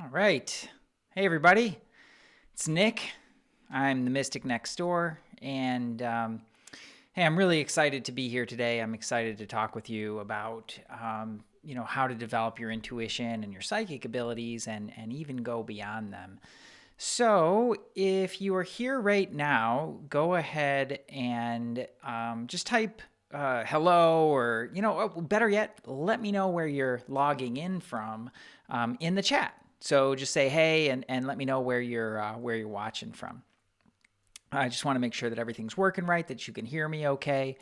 All right. Hey, everybody. It's Nick. I'm the Mystic Next Door. And hey, I'm really excited to be here today. I'm excited to talk with you about, how to develop your intuition and your psychic abilities and even go beyond them. So if you are here right now, go ahead and just type hello, or, better yet, let me know where you're logging in from in the chat. So just say hey and let me know where you're watching from. I just want to make sure that everything's working right, that you can hear me okay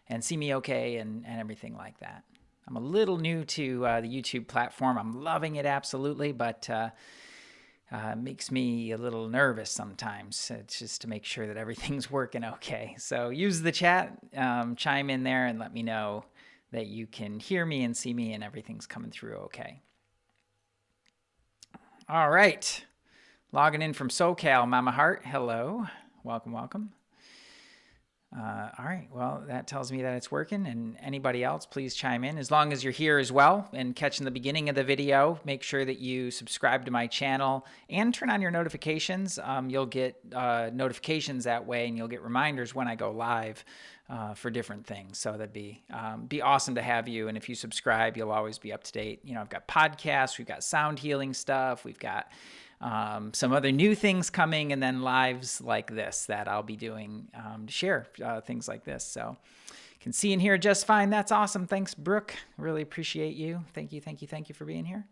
and see me okay and everything like that. I'm a little new to the YouTube platform. I'm loving it absolutely, but makes me a little nervous sometimes. It's just to make sure that everything's working okay. So use the chat, chime in there and let me know that you can hear me and see me and everything's coming through okay. All right. Logging in from SoCal, Mama Heart. Hello. Welcome. All right. Well, that tells me that it's working. And anybody else, please chime in. As long as you're here as well and catching the beginning of the video, make sure that you subscribe to my channel and turn on your notifications. You'll get notifications that way, and you'll get reminders when I go live for different things. So that'd be awesome to have you. And if you subscribe, you'll always be up to date. I've got podcasts, we've got sound healing stuff, we've got some other new things coming, and then lives like this that I'll be doing to share things like this. So you can see and hear just fine. That's awesome. Thanks, Brooke. Really appreciate you. Thank you for being here.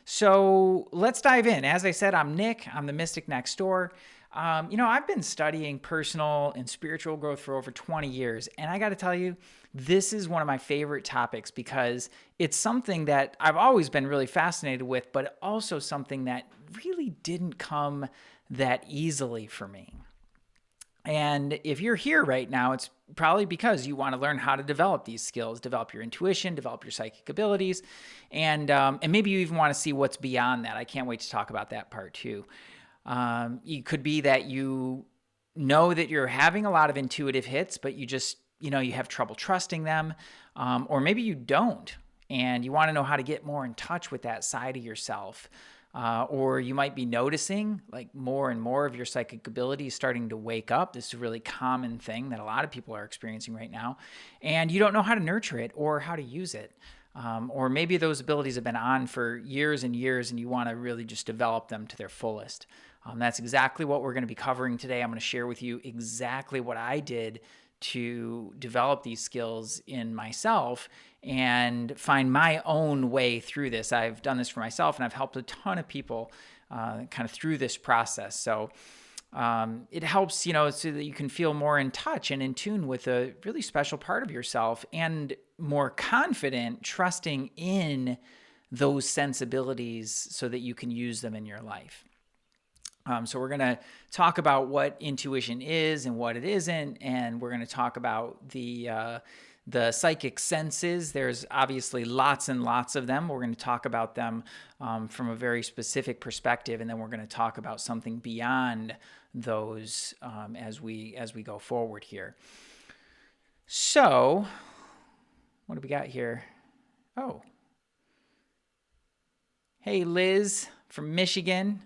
So let's dive in. As I said, I'm Nick. I'm the Mystic Next Door. I've been studying personal and spiritual growth for over 20 years. And I got to tell you, this is one of my favorite topics because it's something that I've always been really fascinated with, but also something that really didn't come that easily for me. And if you're here right now, it's probably because you want to learn how to develop these skills, develop your intuition, develop your psychic abilities, and maybe you even want to see what's beyond that. I can't wait to talk about that part too. It could be that you know that you're having a lot of intuitive hits, but you just, you have trouble trusting them, or maybe you don't, and you want to know how to get more in touch with that side of yourself. Or you might be noticing like more and more of your psychic abilities starting to wake up. This is a really common thing that a lot of people are experiencing right now, and you don't know how to nurture it or how to use it. Or maybe those abilities have been on for years and years, and you want to really just develop them to their fullest. That's exactly what we're going to be covering today. I'm going to share with you exactly what I did to develop these skills in myself and find my own way through this. I've done this for myself, and I've helped a ton of people kind of through this process. So it helps, so that you can feel more in touch and in tune with a really special part of yourself and more confident, trusting in those sensibilities so that you can use them in your life. So we're going to talk about what intuition is and what it isn't, and we're going to talk about the psychic senses. There's obviously lots and lots of them. We're going to talk about them from a very specific perspective, and then we're going to talk about something beyond those as we go forward here. So, what do we got here? Oh, hey, Liz from Michigan.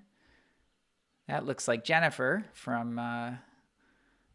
That looks like Jennifer from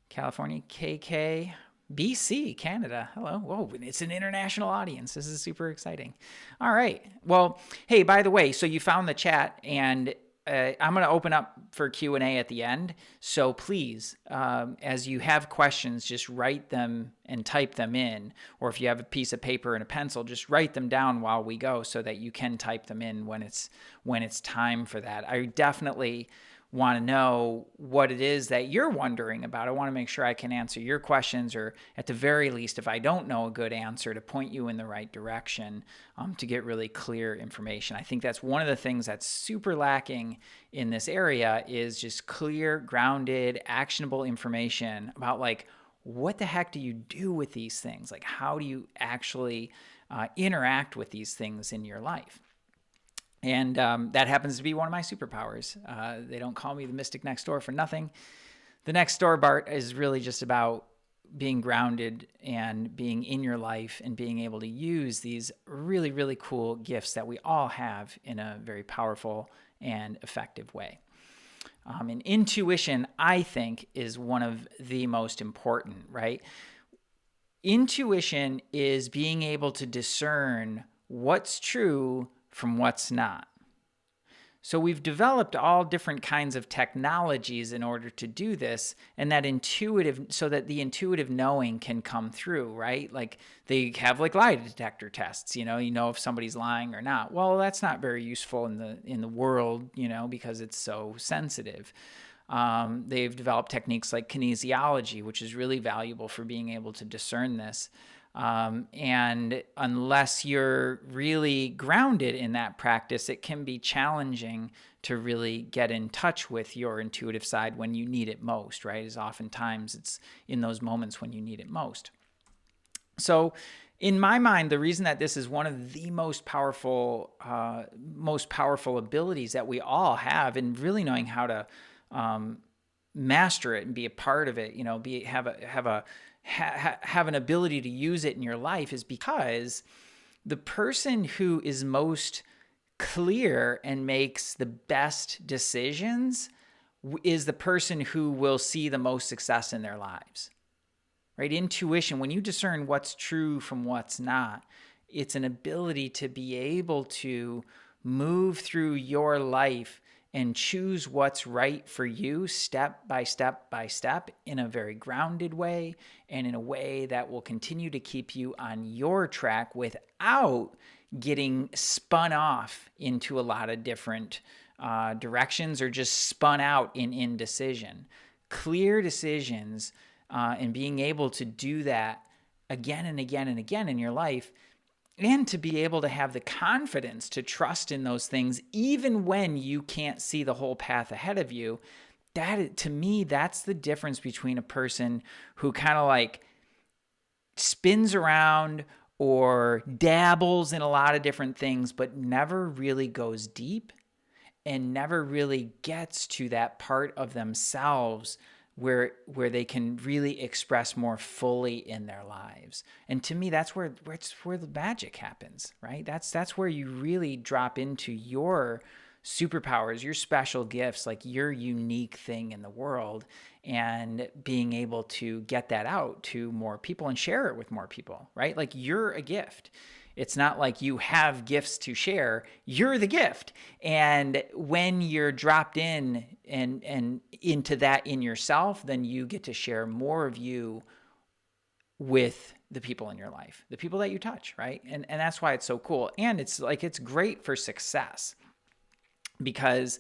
California. KK, BC, Canada. Hello. Whoa, it's an international audience. This is super exciting. All right. Well, hey, by the way, so you found the chat, and I'm going to open up for Q&A at the end. So please, as you have questions, just write them and type them in. Or if you have a piece of paper and a pencil, just write them down while we go so that you can type them in when it's time for that. I definitely want to know what it is that you're wondering about. I want to make sure I can answer your questions, or at the very least, if I don't know a good answer, to point you in the right direction to get really clear information. I think that's one of the things that's super lacking in this area is just clear, grounded, actionable information about like, what the heck do you do with these things? Like, how do you actually interact with these things in your life? And that happens to be one of my superpowers. They don't call me the Mystic Next Door for nothing. The Next Door part is really just about being grounded and being in your life and being able to use these really, really cool gifts that we all have in a very powerful and effective way. And intuition, I think, is one of the most important, right? Intuition is being able to discern what's true from what's not. So we've developed all different kinds of technologies in order to do this, and so that the intuitive knowing can come through, right? Like they have like lie detector tests, you know if somebody's lying or not. Well, that's not very useful in the world, because it's so sensitive. They've developed techniques like kinesiology, which is really valuable for being able to discern this. And unless you're really grounded in that practice, it can be challenging to really get in touch with your intuitive side when you need it most, right? As oftentimes it's in those moments when you need it most. So in my mind, the reason that this is one of the most powerful abilities that we all have, and really knowing how to master it and be a part of it, have an ability to use it in your life, is because the person who is most clear and makes the best decisions is the person who will see the most success in their lives, right? Intuition, when you discern what's true from what's not, it's an ability to be able to move through your life and choose what's right for you step by step by step in a very grounded way, and in a way that will continue to keep you on your track without getting spun off into a lot of different directions, or just spun out in indecision. Clear decisions and being able to do that again and again and again in your life, and to be able to have the confidence to trust in those things even when you can't see the whole path ahead of you. That, to me, that's the difference between a person who kind of like spins around or dabbles in a lot of different things, but never really goes deep and never really gets to that part of themselves where they can really express more fully in their lives. And to me, that's where the magic happens, right? That's where you really drop into your superpowers, your special gifts, like your unique thing in the world, and being able to get that out to more people and share it with more people, right? Like you're a gift. It's not like you have gifts to share. You're the gift. And when you're dropped in and into that in yourself, then you get to share more of you with the people in your life, the people that you touch, right? And that's why it's so cool. And it's great for success, because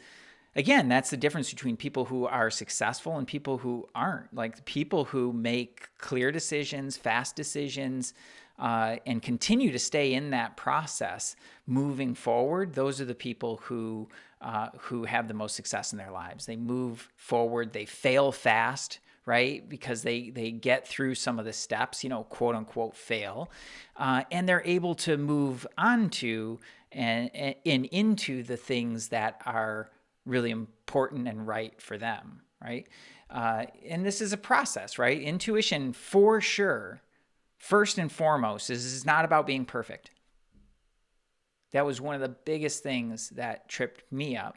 again, that's the difference between people who are successful and people who aren't. Like the people who make clear decisions, fast decisions, and continue to stay in that process moving forward, those are the people who have the most success in their lives. They move forward, they fail fast, right? Because they get through some of the steps, quote unquote fail, and they're able to move on to and into the things that are really important and right for them, right? And this is a process, right? Intuition, for sure, first and foremost, is not about being perfect. That was one of the biggest things that tripped me up,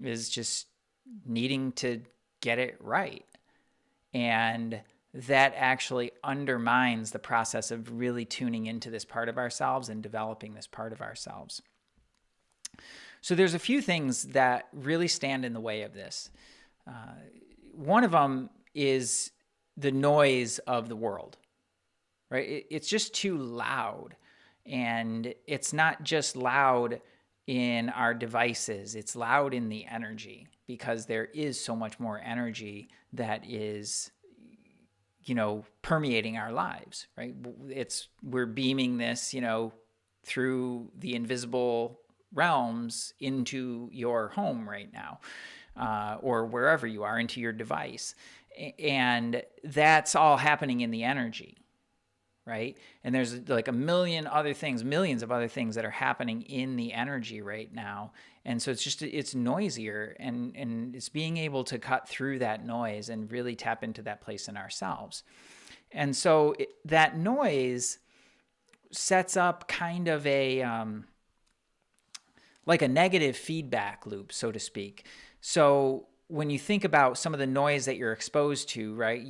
is just needing to get it right. And that actually undermines the process of really tuning into this part of ourselves and developing this part of ourselves. So there's a few things that really stand in the way of this. One of them is the noise of the world, right? It's just too loud. And it's not just loud in our devices, it's loud in the energy, because there is so much more energy that is, permeating our lives, right? We're beaming this, through the invisible realms into your home right now, or wherever you are, into your device. And that's all happening in the energy, right? And there's like millions of other things that are happening in the energy right now. And so it's noisier, and it's being able to cut through that noise and really tap into that place in ourselves. And so that noise sets up kind of a, like a negative feedback loop, so to speak. So when you think about some of the noise that you're exposed to, right?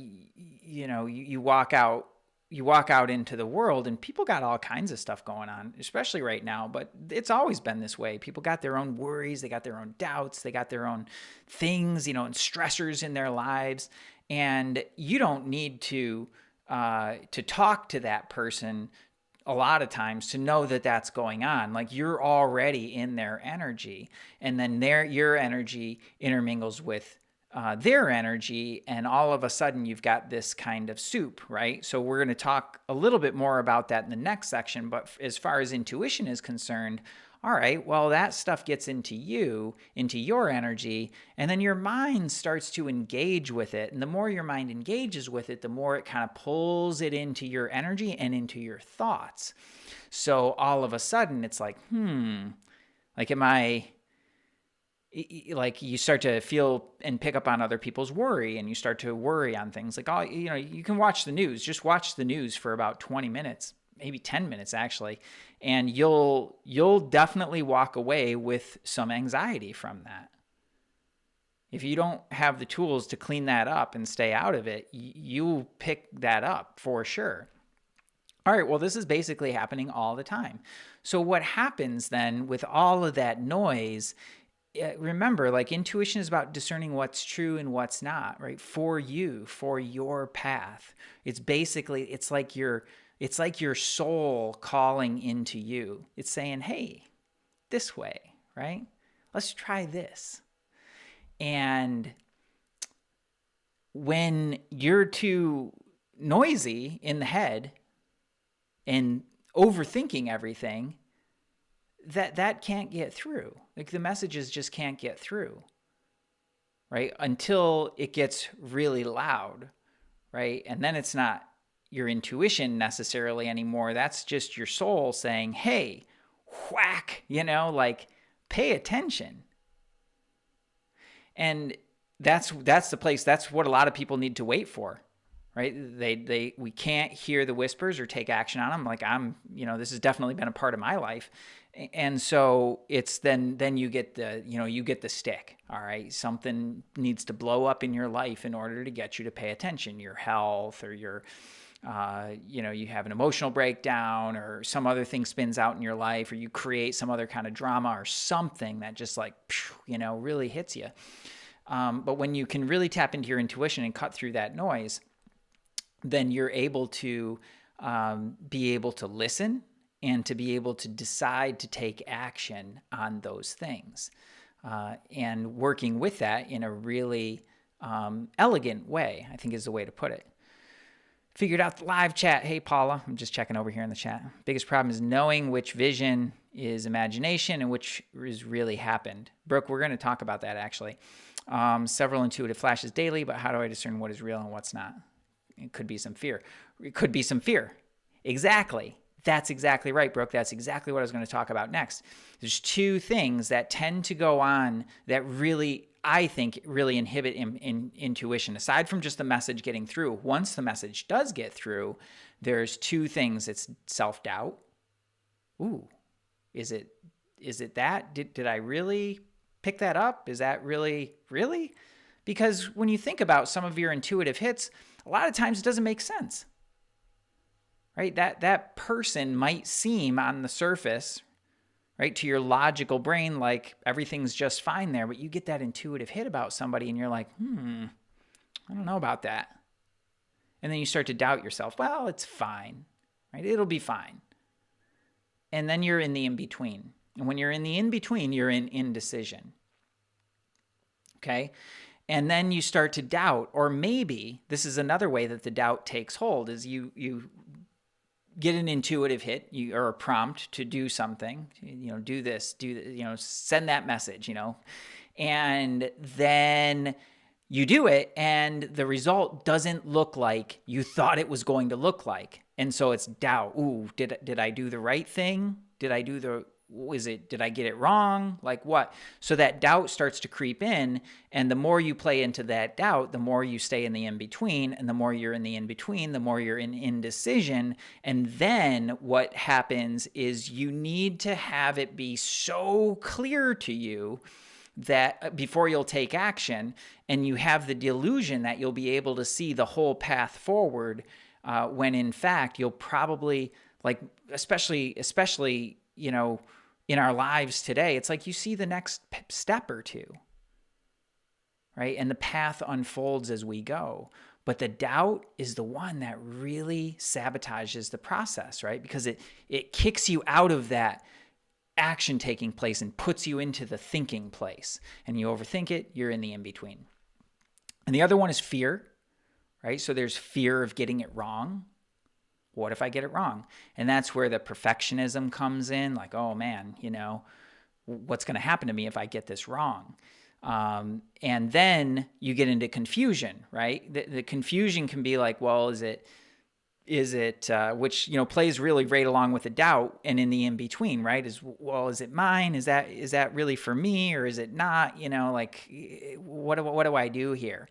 You walk out into the world and people got all kinds of stuff going on, especially right now, but it's always been this way. People got their own worries, they got their own doubts, they got their own things, and stressors in their lives. And you don't need to talk to that person a lot of times to know that that's going on. Like, you're already in their energy, and then your energy intermingles with their energy, and all of a sudden you've got this kind of soup, right? So we're going to talk a little bit more about that in the next section. But as far as intuition is concerned, all right, well, that stuff gets into your energy, and then your mind starts to engage with it. And the more your mind engages with it, the more it kind of pulls it into your energy and into your thoughts. So all of a sudden it's like, like, like, you start to feel and pick up on other people's worry, and you start to worry on things like, you can watch the news, just watch the news for about 20 minutes, maybe 10 minutes actually. And you'll definitely walk away with some anxiety from that. If you don't have the tools to clean that up and stay out of it, you pick that up for sure. All right, well, this is basically happening all the time. So what happens then with all of that noise, remember, like, intuition is about discerning what's true and what's not, right? For you, for your path. It's like your soul calling into you. It's saying, hey, this way, right? Let's try this. And when you're too noisy in the head and overthinking everything, that can't get through. Like, the messages just can't get through, right? Until it gets really loud, right? And then it's not your intuition necessarily anymore. That's just your soul saying, hey, whack, like, pay attention. And that's the place. That's what a lot of people need to wait for, right? We can't hear the whispers or take action on them. Like, this has definitely been a part of my life. And so it's then you get the stick. All right. Something needs to blow up in your life in order to get you to pay attention. Your health, or your, you have an emotional breakdown, or some other thing spins out in your life, or you create some other kind of drama or something that just, like, really hits you. But when you can really tap into your intuition and cut through that noise, then you're able to be able to listen and to be able to decide to take action on those things, and working with that in a really elegant way, I think, is the way to put it. Figured out the live chat. Hey, Paula, I'm just checking over here in the chat. Biggest problem is knowing which vision is imagination and which is really happened. Brooke, we're going to talk about that actually. Several intuitive flashes daily, but how do I discern what is real and what's not? It could be some fear. Exactly. That's exactly right, Brooke. That's exactly what I was going to talk about next. There's two things that tend to go on that really, I think, really inhibit in intuition. Aside from just the message getting through, once the message does get through, there's two things. It's self-doubt. Ooh, is it that? Did I really pick that up? Is that really? Because when you think about some of your intuitive hits, a lot of times it doesn't make sense. Right? That person might seem on the surface, right, to your logical brain, like everything's just fine there, but you get that intuitive hit about somebody and you're like, I don't know about that. And then you start to doubt yourself. Well, it's fine, right? It'll be fine. And then you're in the in-between. And when you're in the in-between, you're in indecision. Okay? And then you start to doubt, or maybe this is another way that the doubt takes hold, is you get an intuitive hit, or a prompt to do something, do this, send that message, and then you do it and the result doesn't look like you thought it was going to look like. And so it's doubt. Ooh, did I do the right thing? Did I do did I get it wrong? Like what? So that doubt starts to creep in. And the more you play into that doubt, the more you stay in the in-between. And the more you're in the in-between, the more you're in indecision. And then what happens is you need to have it be so clear to you that before you'll take action, and you have the delusion that you'll be able to see the whole path forward, when in fact you'll probably, like, especially in our lives today, it's like you see the next step or two, right? And the path unfolds as we go. But the doubt is the one that really sabotages the process, right? Because it kicks you out of that action taking place and puts you into the thinking place. And you overthink it, you're in the in-between. And the other one is fear, right? So there's fear of getting it wrong. What if I get it wrong? And that's where the perfectionism comes in, like, oh man, what's going to happen to me if I get this wrong? And then you get into confusion, right? The confusion can be like, well, is it which plays really right along with the doubt, and in the in between, right? Is it mine? Is that really for me, or is it not? Like, what do I do here?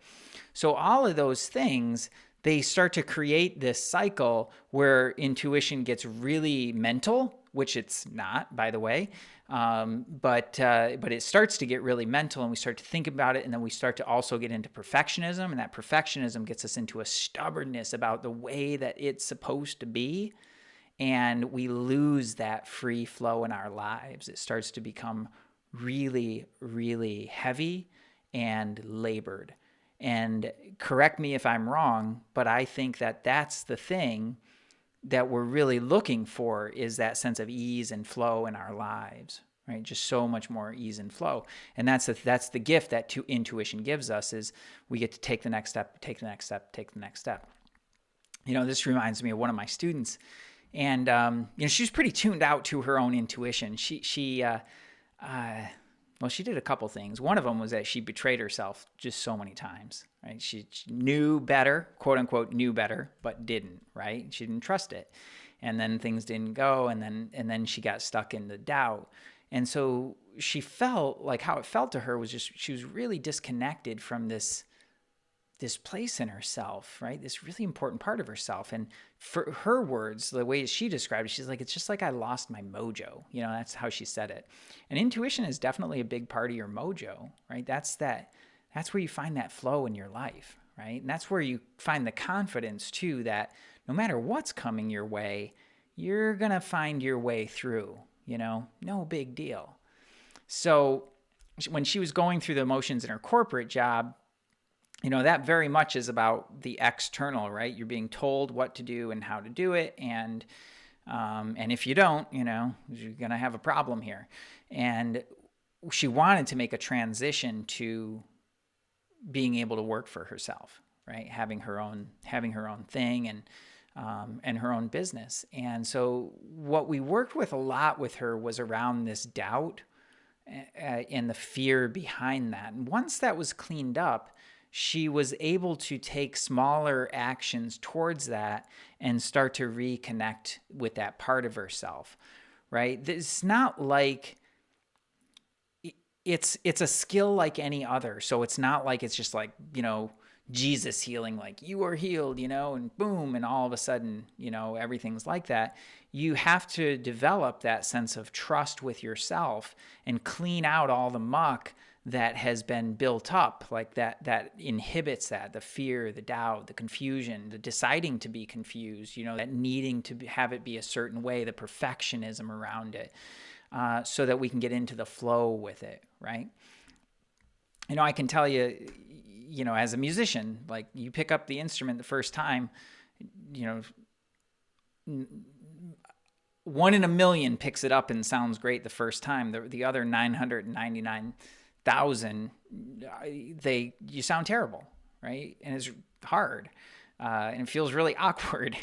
So all of those things, they start to create this cycle where intuition gets really mental, which it's not, by the way. But it starts to get really mental, and we start to think about it, and then we start to also get into perfectionism, and that perfectionism gets us into a stubbornness about the way that it's supposed to be, and we lose that free flow in our lives. It starts to become really, really heavy and labored. And correct me if I'm wrong, but I think that that's the thing that we're really looking for, is that sense of ease and flow in our lives, right? Just so much more ease and flow. And that's the gift that intuition gives us, is we get to take the next step, take the next step, take the next step. This reminds me of one of my students, and she was pretty tuned out to her own intuition. She did a couple things. One of them was that she betrayed herself just so many times, right? She knew better, quote unquote, knew better, but didn't, right? She didn't trust it. And then things didn't go, and then she got stuck in the doubt. And so she felt like, how it felt to her was just, she was really disconnected from this place in herself, right? This really important part of herself. And for her words, the way she described it, she's like, it's just like I lost my mojo. That's how she said it. And intuition is definitely a big part of your mojo, right? That's where you find that flow in your life, right? And that's where you find the confidence too, that no matter what's coming your way, you're going to find your way through, no big deal. So when she was going through the motions in her corporate job, that very much is about the external, right? You're being told what to do and how to do it. And if you don't, you're going to have a problem here. And she wanted to make a transition to being able to work for herself, right? Having her own thing and her own business. And so what we worked with a lot with her was around this doubt and the fear behind that. And once that was cleaned up, she was able to take smaller actions towards that and start to reconnect with that part of herself, right? It's not like it's a skill like any other. So it's not like it's just like, Jesus healing, like you are healed, and boom, and all of a sudden, everything's like that. You have to develop that sense of trust with yourself and clean out all the muck that has been built up, like that inhibits that, the fear, the doubt, the confusion, the deciding to be confused, that needing to have it be a certain way, the perfectionism around it, so that we can get into the flow with it, right? I can tell you, as a musician, like you pick up the instrument the first time, 1 in a million picks it up and sounds great the first time. The other 999,000, you sound terrible, right? And it's hard, and it feels really awkward.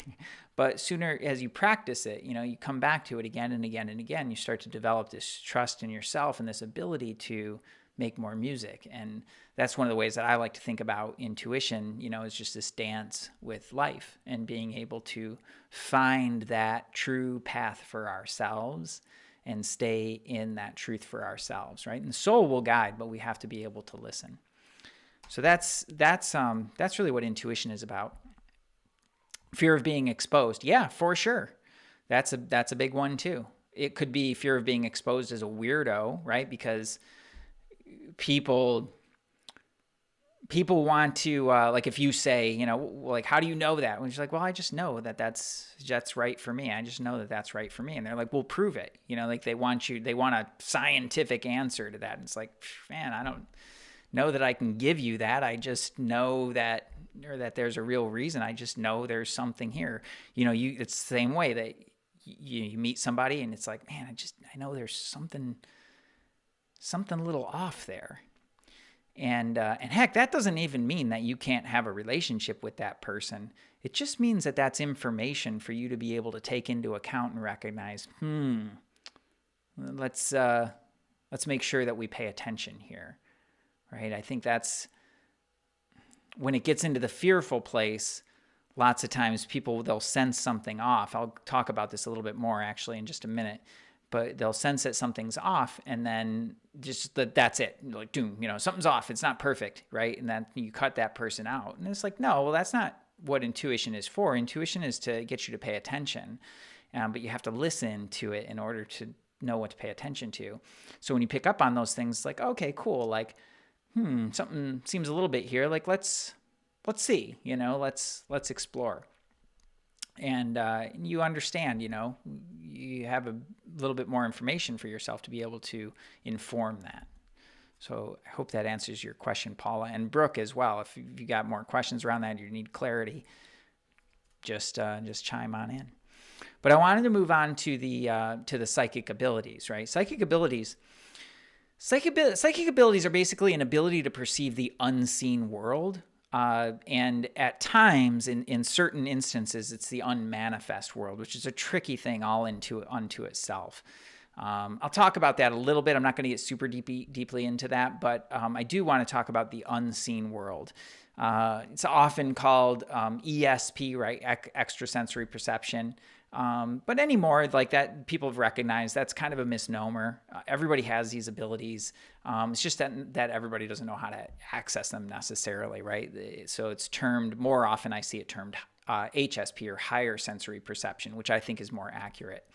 But sooner, as you practice it, you come back to it again and again and again. You start to develop this trust in yourself and this ability to make more music. And that's one of the ways that I like to think about intuition, is just this dance with life and being able to find that true path for ourselves and stay in that truth for ourselves, right? And the soul will guide, but we have to be able to listen. So that's really what intuition is about. Fear of being exposed. Yeah, for sure. That's a big one too. It could be fear of being exposed as a weirdo, right? Because people want to, like if you say, you know, like, how do you know that? And she's like, well, I just know that that's right for me. I just know that that's right for me. And they're like, well, prove it. You know, like they want a scientific answer to that. And it's like, man, I don't know that I can give you that. I just know that, or that there's a real reason. I just know there's something here. You know, it's the same way that you meet somebody and it's like, man, I know there's something a little off there. And heck, that doesn't even mean that you can't have a relationship with that person. It just means that that's information for you to be able to take into account and recognize, let's make sure that we pay attention here, right? I think that's when it gets into the fearful place. Lots of times they'll sense something off. I'll talk about this a little bit more actually in just a minute. But they'll sense that something's off, and then just that's it. Like, doom, you know, something's off. It's not perfect, right? And then you cut that person out. And it's like, no, well, that's not what intuition is for. Intuition is to get you to pay attention, but you have to listen to it in order to know what to pay attention to. So when you pick up on those things, like, okay, cool, like, something seems a little bit here. Like, let's see, you know, let's explore. And you understand, you know, you have a little bit more information for yourself to be able to inform that. So I hope that answers your question, Paula, and Brooke as well. If you got more questions around that, you need clarity, just chime on in. But I wanted to move on to the psychic abilities, right? Psychic abilities are basically an ability to perceive the unseen world. And at times, in certain instances, it's the unmanifest world, which is a tricky thing all unto itself. I'll talk about that a little bit. I'm not going to get super deeply into that, but I do want to talk about the unseen world. It's often called ESP, right? Extrasensory perception. But anymore, like that, people have recognized that's kind of a misnomer. Everybody has these abilities. It's just that everybody doesn't know how to access them necessarily, right? So it's termed, more often I see it termed HSP, or higher sensory perception, which I think is more accurate.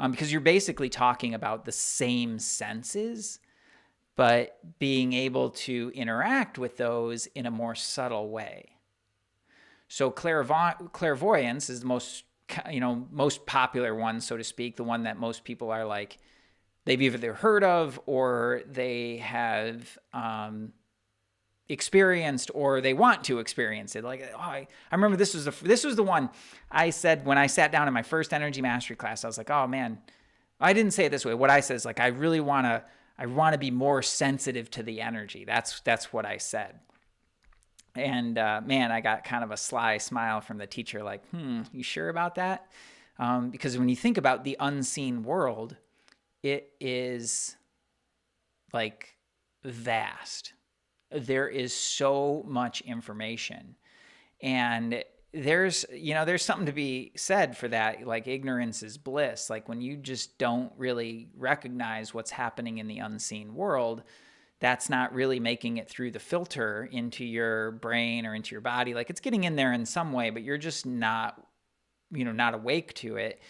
Because you're basically talking about the same senses, but being able to interact with those in a more subtle way. So clairvoyance is the most popular one, so to speak, the one that most people are like, they've either heard of or they have experienced or they want to experience it. Like, I remember this was the one I said when I sat down in my first energy mastery class. I was like, oh man, I didn't say it this way. What I said is like, I want to be more sensitive to the energy. That's what I said. And man, I got kind of a sly smile from the teacher, like, you sure about that? Because when you think about the unseen world, it is like vast. There is so much information. And there's something to be said for that. Like, ignorance is bliss. Like, when you just don't really recognize what's happening in the unseen world, that's not really making it through the filter into your brain or into your body. Like, it's getting in there in some way, but you're just not awake to it.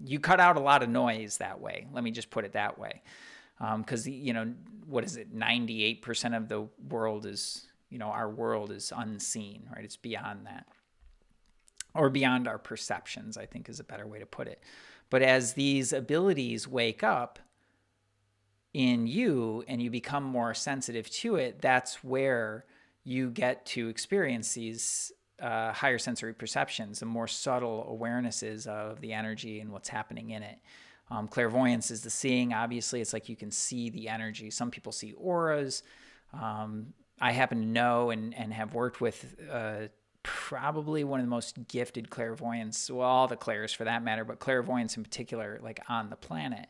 You cut out a lot of noise that way. Let me just put it that way. Because, what is it? 98% of the world is, our world is unseen, right? It's beyond that. Or beyond our perceptions, I think is a better way to put it. But as these abilities wake up in you and you become more sensitive to it, that's where you get to experience these higher sensory perceptions, the more subtle awarenesses of the energy and what's happening in it. Clairvoyance is the seeing. Obviously, it's like you can see the energy. Some people see auras. I happen to know and have worked with probably one of the most gifted clairvoyants, well, all the clairs for that matter, but clairvoyants in particular, like on the planet.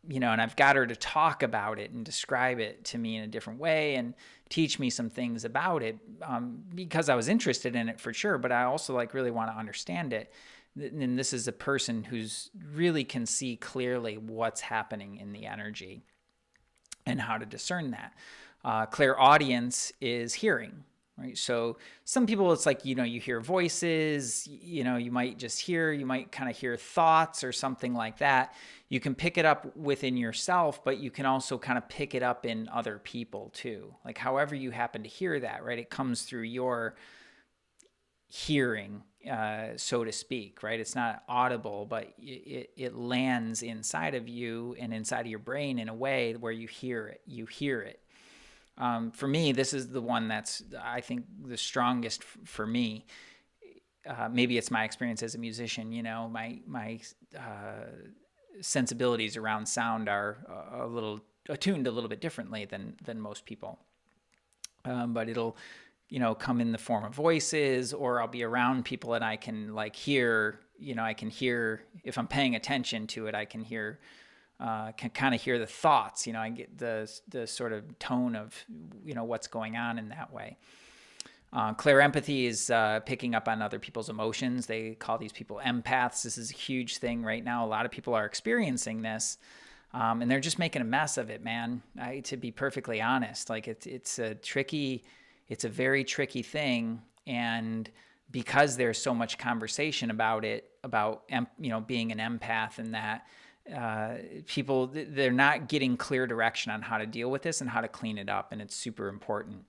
and I've got her to talk about it and describe it to me in a different way and teach me some things about it, because I was interested in it for sure, but I also like really want to understand it. And this is a person who's really can see clearly what's happening in the energy and how to discern that. Clairaudience is hearing, right? So some people, it's like, you hear voices, you might kind of hear thoughts or something like that. You can pick it up within yourself, but you can also kind of pick it up in other people too. Like however you happen to hear that, right? It comes through your hearing, so to speak, right? It's not audible, but it lands inside of you and inside of your brain in a way where you hear it. For me, this is the one that's, I think, the strongest for me. Maybe it's my experience as a musician, my sensibilities around sound are a little attuned a little bit differently than most people. But it'll, come in the form of voices, or I'll be around people and I can like hear, I can hear, if I'm paying attention to it, I can hear, can kind of hear the thoughts, I get the sort of tone of, what's going on in that way. Clairempathy is picking up on other people's emotions. They call these people empaths. This is a huge thing right now. A lot of people are experiencing this, and they're just making a mess of it, man. To be perfectly honest, like it's a very tricky thing, and because there's so much conversation about it, about being an empath and that. People, they're not getting clear direction on how to deal with this and how to clean it up, and it's super important.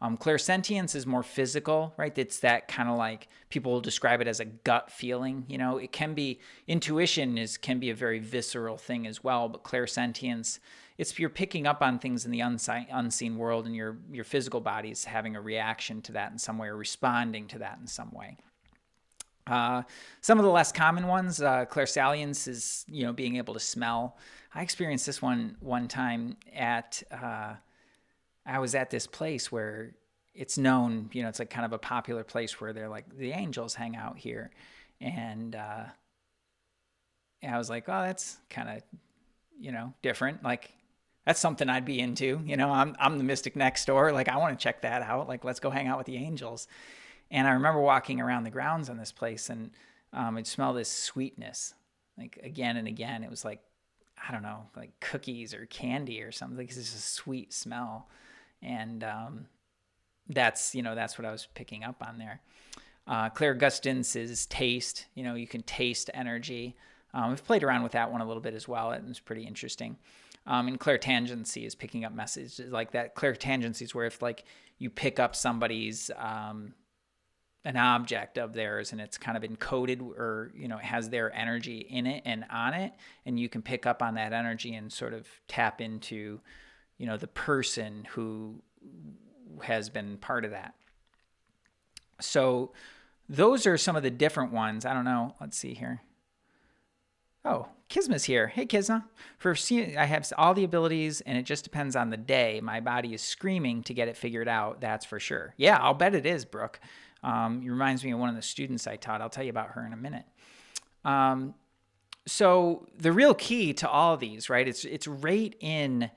Clairsentience is more physical, right? It's that kind of like, people describe it as a gut feeling. It can be, intuition can be a very visceral thing as well, but clairsentience, you're picking up on things in the unseen world, and your physical body is having a reaction to that in some way, or responding to that in some way. Some of the less common ones, clairsalience is, being able to smell. I experienced this one time at, I was at this place where it's known, it's like kind of a popular place where they're like, the angels hang out here. And, I was like, oh, that's kind of, different. Like, that's something I'd be into, I'm the mystic next door. Like, I want to check that out. Like, let's go hang out with the angels. And I remember walking around the grounds on this place, and I'd smell this sweetness, like again and again. It was like, I don't know, like cookies or candy or something. Like, it's just a sweet smell. And that's what I was picking up on there. Clairgustance is taste. You can taste energy. We've played around with that one a little bit as well. It was pretty interesting. And clairtangency is picking up messages like that. Clairtangency is where if like you pick up somebody's an object of theirs, and it's kind of encoded, or it has their energy in it and on it, and you can pick up on that energy and sort of tap into the person who has been part of that. So those are some of the different ones. I don't know. Let's see here. Oh, Kisma's here. Hey, Kisma. I have all the abilities, and it just depends on the day. My body is screaming to get it figured out. That's for sure. Yeah, I'll bet it is, Brooke. It reminds me of one of the students I taught. I'll tell you about her in a minute. So the real key to all of these, right? It's right in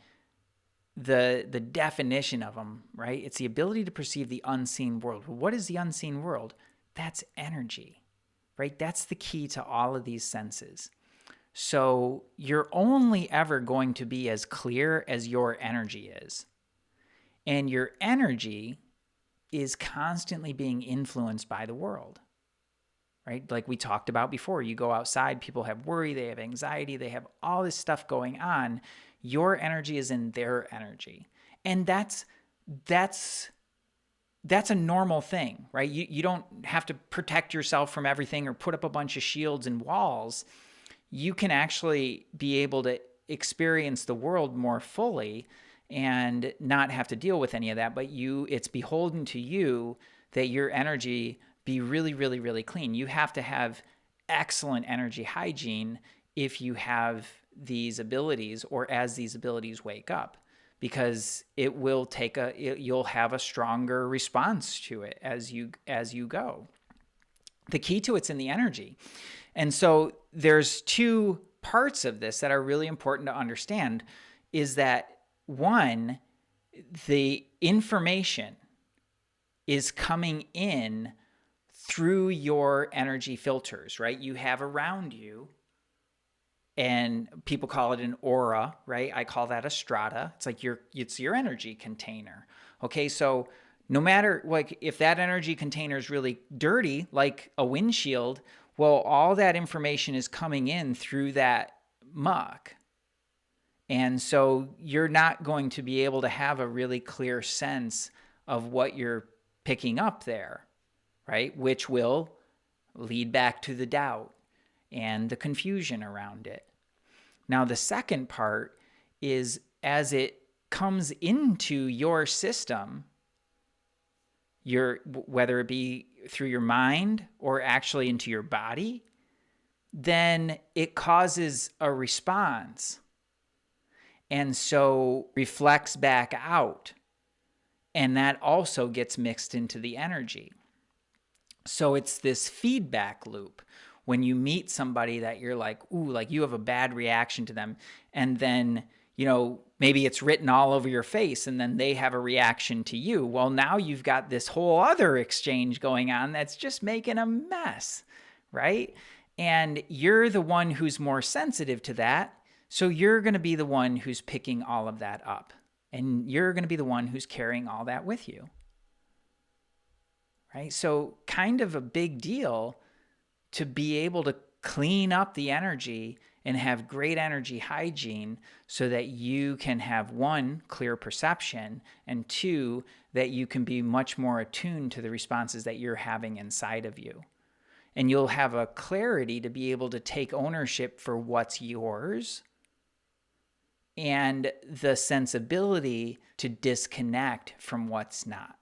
the definition of them, right? It's the ability to perceive the unseen world. What is the unseen world? That's energy, right? That's the key to all of these senses. So you're only ever going to be as clear as your energy is. And your energy is constantly being influenced by the world, right? Like we talked about before, you go outside, people have worry, they have anxiety, they have all this stuff going on. Your energy is in their energy. And that's a normal thing, right? You don't have to protect yourself from everything or put up a bunch of shields and walls. You can actually be able to experience the world more fully and not have to deal with any of that. But it's beholden to you that your energy be really, really, really clean. You have to have excellent energy hygiene if you have these abilities, or as these abilities wake up, because you'll have a stronger response to it as you go. The key to it's in the energy. And so there's two parts of this that are really important to understand is that, one, the information is coming in through your energy filters, right? You have around you, and people call it an aura, right? I call that a strata. It's like it's your energy container. Okay, so no matter, like, if that energy container is really dirty, like a windshield, well, all that information is coming in through that muck. And so you're not going to be able to have a really clear sense of what you're picking up there, right? Which will lead back to the doubt and the confusion around it. Now, the second part is, as it comes into your system, whether it be through your mind or actually into your body, then it causes a response. And so reflects back out. And that also gets mixed into the energy. So it's this feedback loop. When you meet somebody that you're like, ooh, like you have a bad reaction to them, and then, maybe it's written all over your face, and then they have a reaction to you. Well, now you've got this whole other exchange going on that's just making a mess, right? And you're the one who's more sensitive to that, so you're going to be the one who's picking all of that up, and you're going to be the one who's carrying all that with you, right? So kind of a big deal to be able to clean up the energy and have great energy hygiene so that you can have, one, clear perception, and two, that you can be much more attuned to the responses that you're having inside of you. And you'll have a clarity to be able to take ownership for what's yours and the sensibility to disconnect from what's not.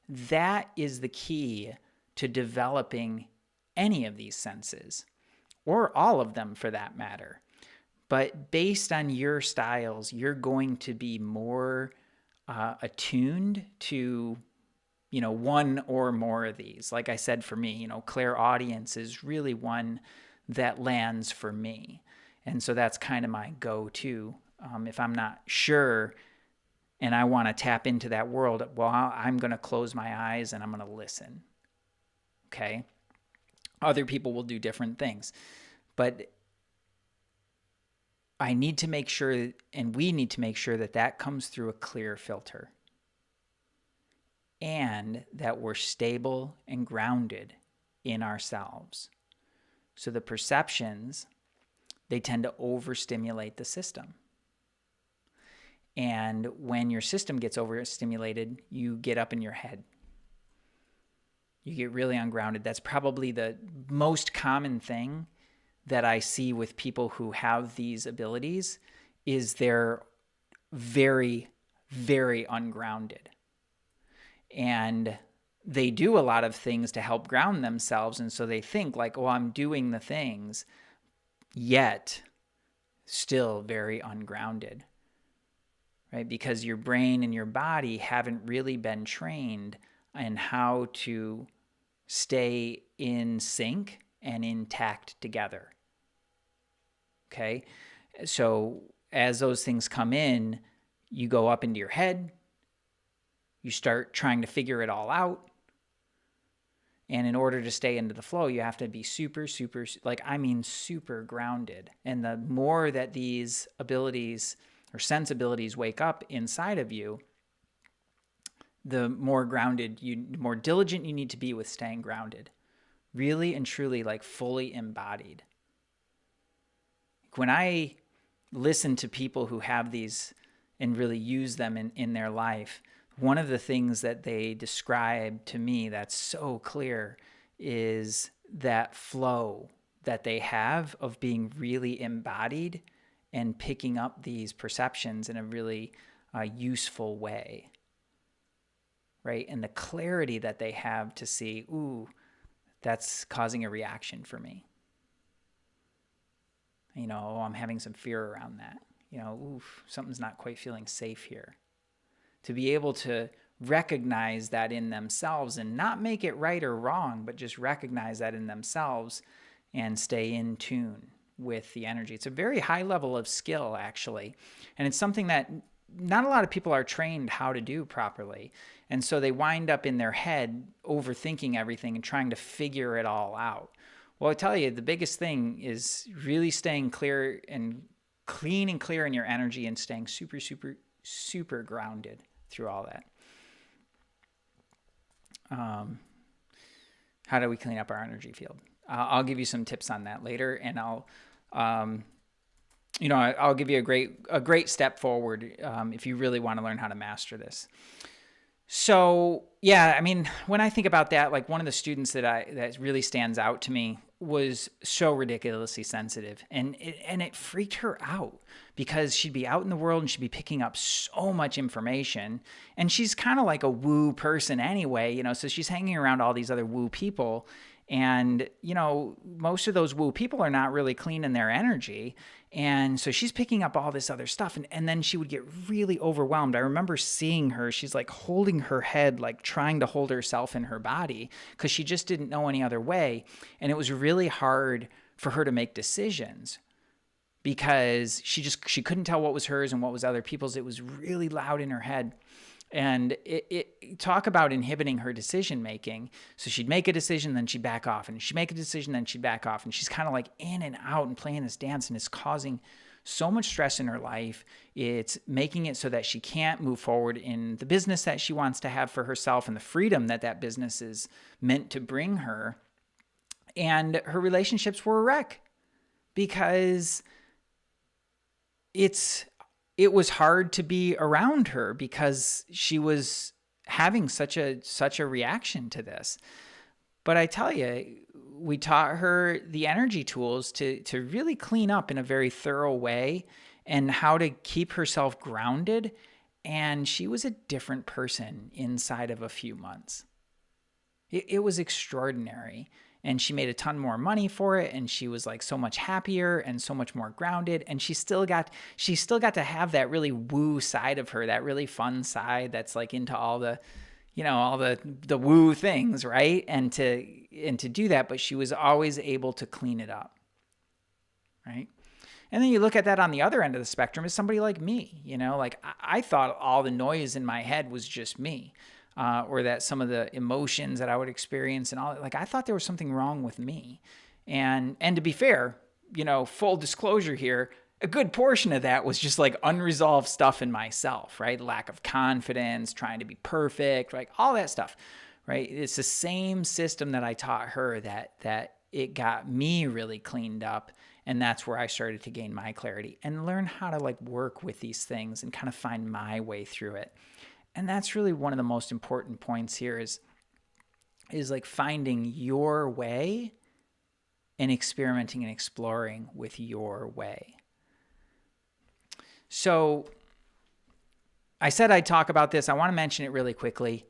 That is the key to developing any of these senses, or all of them for that matter. But based on your styles, you're going to be more attuned to, one or more of these. Like I said, for me, clairaudience is really one that lands for me. And so that's kind of my go-to. If I'm not sure and I want to tap into that world, well, I'm going to close my eyes and I'm going to listen. Okay? Other people will do different things. But I need to make sure, and we need to make sure, that comes through a clear filter. And that we're stable and grounded in ourselves. So the perceptions, they tend to overstimulate the system. And when your system gets overstimulated, you get up in your head. You get really ungrounded. That's probably the most common thing that I see with people who have these abilities, is they're very, very ungrounded. And they do a lot of things to help ground themselves. And so they think like, oh, I'm doing the things, yet still very ungrounded, right? Because your brain and your body haven't really been trained in how to stay in sync and intact together. Okay? So as those things come in, you go up into your head, you start trying to figure it all out. And in order to stay into the flow, you have to be super grounded. And the more that these abilities or sensibilities wake up inside of you, the more grounded more diligent you need to be with staying grounded. Really and truly, like fully embodied. When I listen to people who have these and really use them in their life, one of the things that they describe to me that's so clear is that flow that they have of being really embodied and picking up these perceptions in a really useful way. Right? And the clarity that they have to see, ooh, that's causing a reaction for me. I'm having some fear around that. Something's not quite feeling safe here. To be able to recognize that in themselves and not make it right or wrong, but just recognize that in themselves and stay in tune with the energy. It's a very high level of skill, actually. And it's something that not a lot of people are trained how to do properly. And so they wind up in their head overthinking everything and trying to figure it all out. Well, I tell you, the biggest thing is really staying clear and clean and clear in your energy and staying super, super, super grounded through all that. How do we clean up our energy field? I'll give you some tips on that later, and I'll give you a great step forward if you really want to learn how to master this. So yeah, I mean, when I think about that, like one of the students that really stands out to me was so ridiculously sensitive, and it freaked her out because she'd be out in the world and she'd be picking up so much information, and she's kind of like a woo person anyway, so she's hanging around all these other woo people. And, most of those woo people are not really clean in their energy. And so she's picking up all this other stuff. And then she would get really overwhelmed. I remember seeing her, she's like holding her head, like trying to hold herself in her body because she just didn't know any other way. And it was really hard for her to make decisions because she couldn't tell what was hers and what was other people's. It was really loud in her head. And it talk about inhibiting her decision making. So she'd make a decision, then she'd back off, and she'd make a decision, then she'd back off, and she's kind of like in and out and playing this dance, and it's causing so much stress in her life. It's making it so that she can't move forward in the business that she wants to have for herself and the freedom that business is meant to bring her. And her relationships were a wreck because it was hard to be around her because she was having such a reaction to this. But I tell you, we taught her the energy tools to really clean up in a very thorough way and how to keep herself grounded. And she was a different person inside of a few months. It was extraordinary. And she made a ton more money for it, and she was like so much happier and so much more grounded. And she still got to have that really woo side of her, that really fun side that's like into all the, all the woo things, right? And to do that, but she was always able to clean it up, right? And then you look at that on the other end of the spectrum is somebody like me, like I thought all the noise in my head was just me. Or that some of the emotions that I would experience and all, like I thought there was something wrong with me. And to be fair, full disclosure here, a good portion of that was just like unresolved stuff in myself, right? Lack of confidence, trying to be perfect, like all that stuff, right? It's the same system that I taught her that it got me really cleaned up. And that's where I started to gain my clarity and learn how to like work with these things and kind of find my way through it. And that's really one of the most important points here is like finding your way and experimenting and exploring with your way. So I said I'd talk about this. I want to mention it really quickly.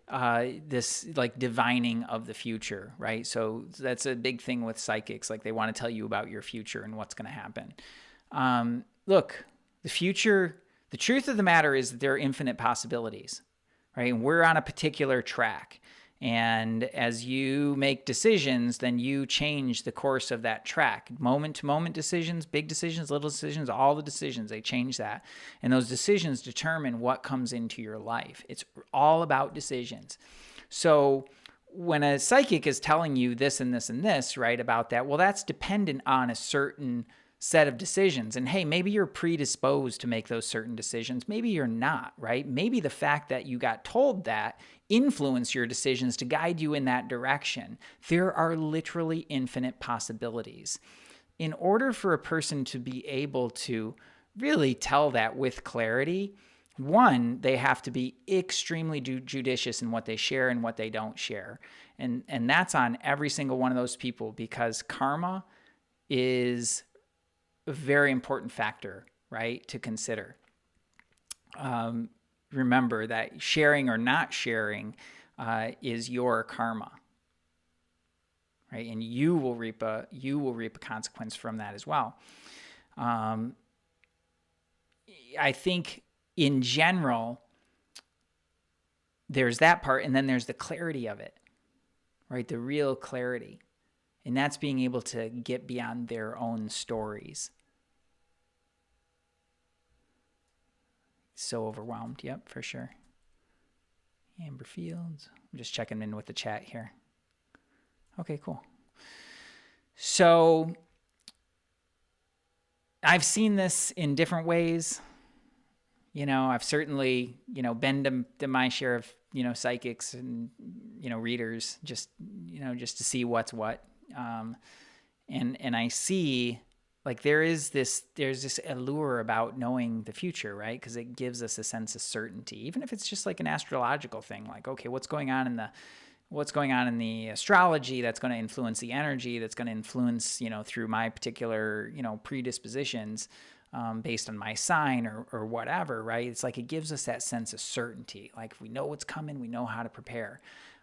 This like divining of the future, right? So that's a big thing with psychics. Like they want to tell you about your future and what's going to happen. Look, the future, the truth of the matter is that there are infinite possibilities. Right? And we're on a particular track. And as you make decisions, then you change the course of that track. Moment to moment decisions, big decisions, little decisions, all the decisions, they change that. And those decisions determine what comes into your life. It's all about decisions. So when a psychic is telling you this and this and this, right, about that, well, that's dependent on a certain set of decisions. And hey, maybe you're predisposed to make those certain decisions. Maybe you're not, right? Maybe the fact that you got told that influenced your decisions to guide you in that direction. There are literally infinite possibilities. In order for a person to be able to really tell that with clarity, one, they have to be extremely judicious in what they share and what they don't share. And that's on every single one of those people because karma is a very important factor, right, to consider. Remember that sharing or not sharing is your karma, right? And you will reap a consequence from that as well. I think in general, there's that part, and then there's the clarity of it, right? The real clarity. And that's being able to get beyond their own stories. So overwhelmed. Yep, for sure. Amber Fields. I'm just checking in with the chat here. Okay, cool. So I've seen this in different ways. I've certainly, been to my share of, psychics and, readers just to see what's what. And I see like there's this allure about knowing the future, right? Because it gives us a sense of certainty, even if it's just like an astrological thing, like, okay, what's going on in the astrology that's going to influence the energy, that's going to influence, through my particular, predispositions, based on my sign or whatever, right? It's like it gives us that sense of certainty. Like if we know what's coming, we know how to prepare.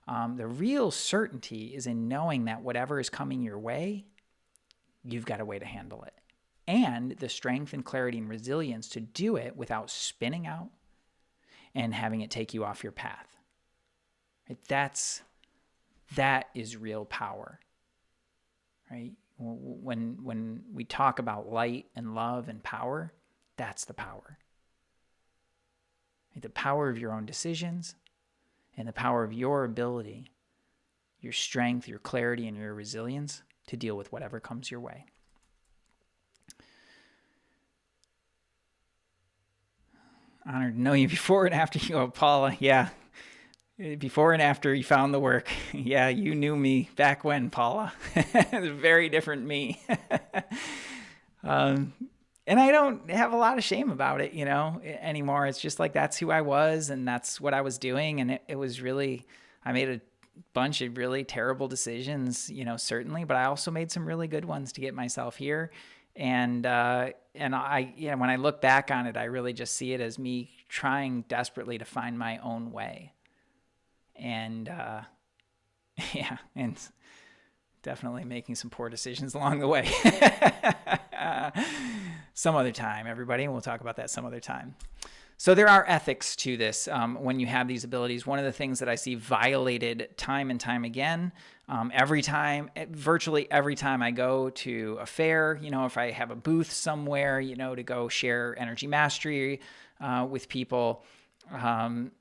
The real certainty is in knowing that whatever is coming your way, you've got a way to handle it. And the strength and clarity and resilience to do it without spinning out and having it take you off your path. Right? That is real power, right? When we talk about light and love and power, that's the power. Right? The power of your own decisions and the power of your ability, your strength, your clarity, and your resilience to deal with whatever comes your way. Honored to know you before and after you. Oh, Paula, yeah. Before and after you found the work. Yeah, you knew me back when, Paula. It was a very different me. And I don't have a lot of shame about it, anymore. It's just like that's who I was and that's what I was doing. And it was really, I made a bunch of really terrible decisions, certainly, but I also made some really good ones to get myself here. And I, when I look back on it, I really just see it as me trying desperately to find my own way. And, and definitely making some poor decisions along the way. Some other time, everybody, and we'll talk about that some other time. So there are ethics to this when you have these abilities. One of the things that I see violated time and time again, virtually every time I go to a fair, if I have a booth somewhere, to go share energy mastery with people,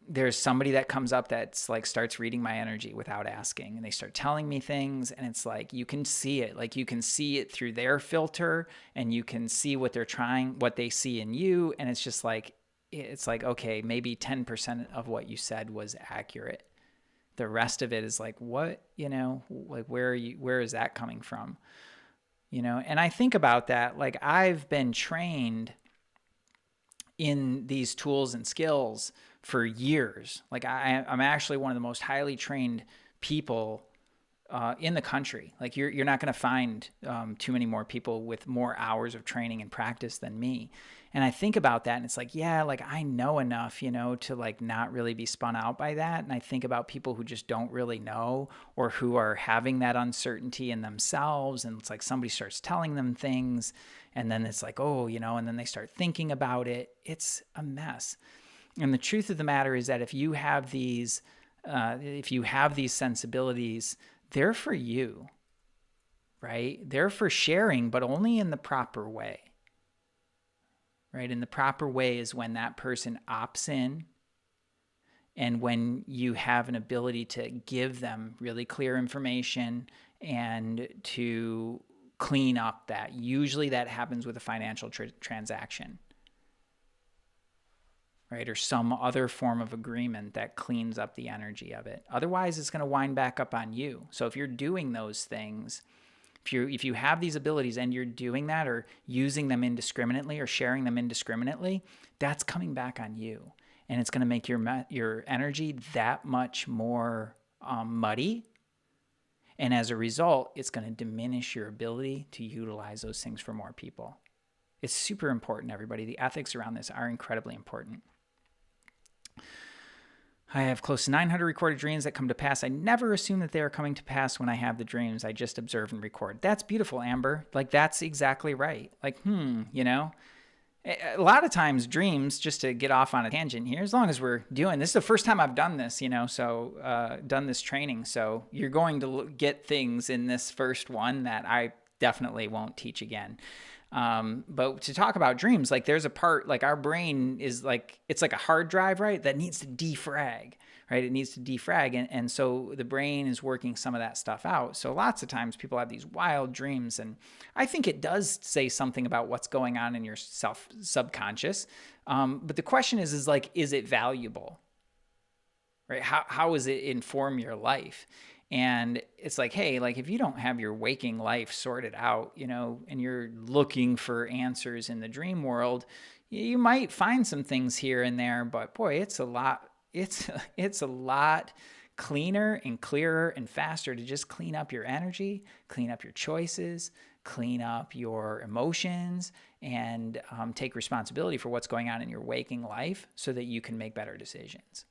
there's somebody that comes up that's like starts reading my energy without asking, and they start telling me things, and it's like you can see it, like you can see it through their filter, and you can see what they see in you, and it's just like, okay, maybe 10% of what you said was accurate. The rest of it is like, what, like where is that coming from? And I think about that, like I've been trained in these tools and skills for years. Like I'm actually one of the most highly trained people in the country. Like you're not going to find too many more people with more hours of training and practice than me. And I think about that and it's like, yeah, like I know enough, to like not really be spun out by that. And I think about people who just don't really know or who are having that uncertainty in themselves. And it's like somebody starts telling them things and then it's like, oh, and then they start thinking about it. It's a mess. And the truth of the matter is that if you have these sensibilities, they're for you, right? They're for sharing, but only in the proper way. Right? And the proper way is when that person opts in and when you have an ability to give them really clear information and to clean up that. Usually that happens with a financial transaction, right? Or some other form of agreement that cleans up the energy of it. Otherwise, it's going to wind back up on you. So if you're doing those things, if you have these abilities and you're doing that or using them indiscriminately or sharing them indiscriminately, that's coming back on you. And it's going to make your energy that much more muddy. And as a result, it's going to diminish your ability to utilize those things for more people. It's super important, everybody. The ethics around this are incredibly important. I have close to 900 recorded dreams that come to pass. I never assume that they are coming to pass when I have the dreams. I just observe and record. That's beautiful, Amber. Like, that's exactly right. Like, A lot of times dreams, just to get off on a tangent here, as long as we're doing this is the first time I've done this, so done this training. So you're going to get things in this first one that I definitely won't teach again. But to talk about dreams, like there's a part, like our brain is like, it's like a hard drive, right? That needs to defrag, right? It needs to defrag. And so the brain is working some of that stuff out. So lots of times people have these wild dreams. And I think it does say something about what's going on in your subconscious. But the question is like, is it valuable? Right? How does it inform your life? And it's like, hey, like if you don't have your waking life sorted out, and you're looking for answers in the dream world, you might find some things here and there, but boy, it's a lot cleaner and clearer and faster to just clean up your energy, clean up your choices, clean up your emotions, and take responsibility for what's going on in your waking life so that you can make better decisions,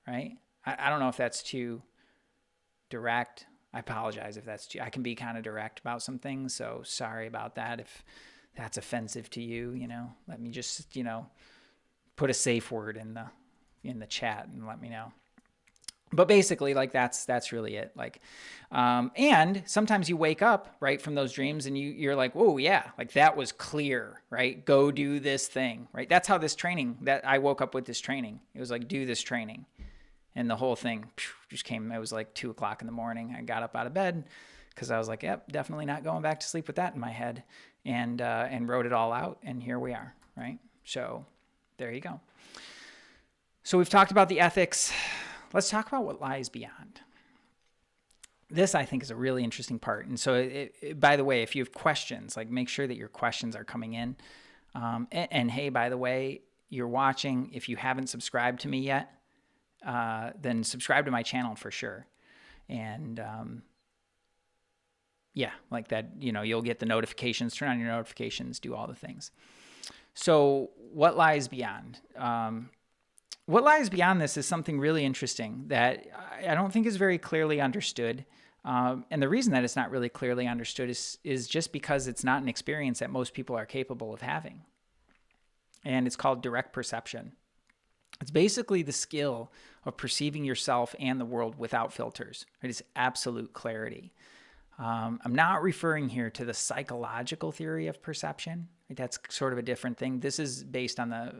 right? I don't know if that's too direct. I apologize if that's too, I can be kind of direct about some things. So sorry about that. If that's offensive to you, let me just, put a safe word in the chat and let me know. But basically, like that's really it. Like, and sometimes you wake up right from those dreams and you're like, whoa, yeah, like that was clear, right? Go do this thing, right? That's how this training that I woke up with this training. It was like, do this training. And the whole thing just came, it was like 2:00 in the morning. I got up out of bed because I was like, yep, definitely not going back to sleep with that in my head, and wrote it all out. And here we are, right? So there you go. So we've talked about the ethics. Let's talk about what lies beyond. This, I think, is a really interesting part. And so, by the way, if you have questions, like make sure that your questions are coming in. And hey, by the way, you're watching. If you haven't subscribed to me yet, then subscribe to my channel for sure. And yeah, like that, you'll get the notifications, turn on your notifications, do all the things. So what lies beyond? What lies beyond this is something really interesting that I don't think is very clearly understood. And the reason that it's not really clearly understood is just because it's not an experience that most people are capable of having. And it's called direct perception. It's basically the skill of perceiving yourself and the world without filters. It is absolute clarity. I'm not referring here to the psychological theory of perception. That's sort of a different thing. This is based on the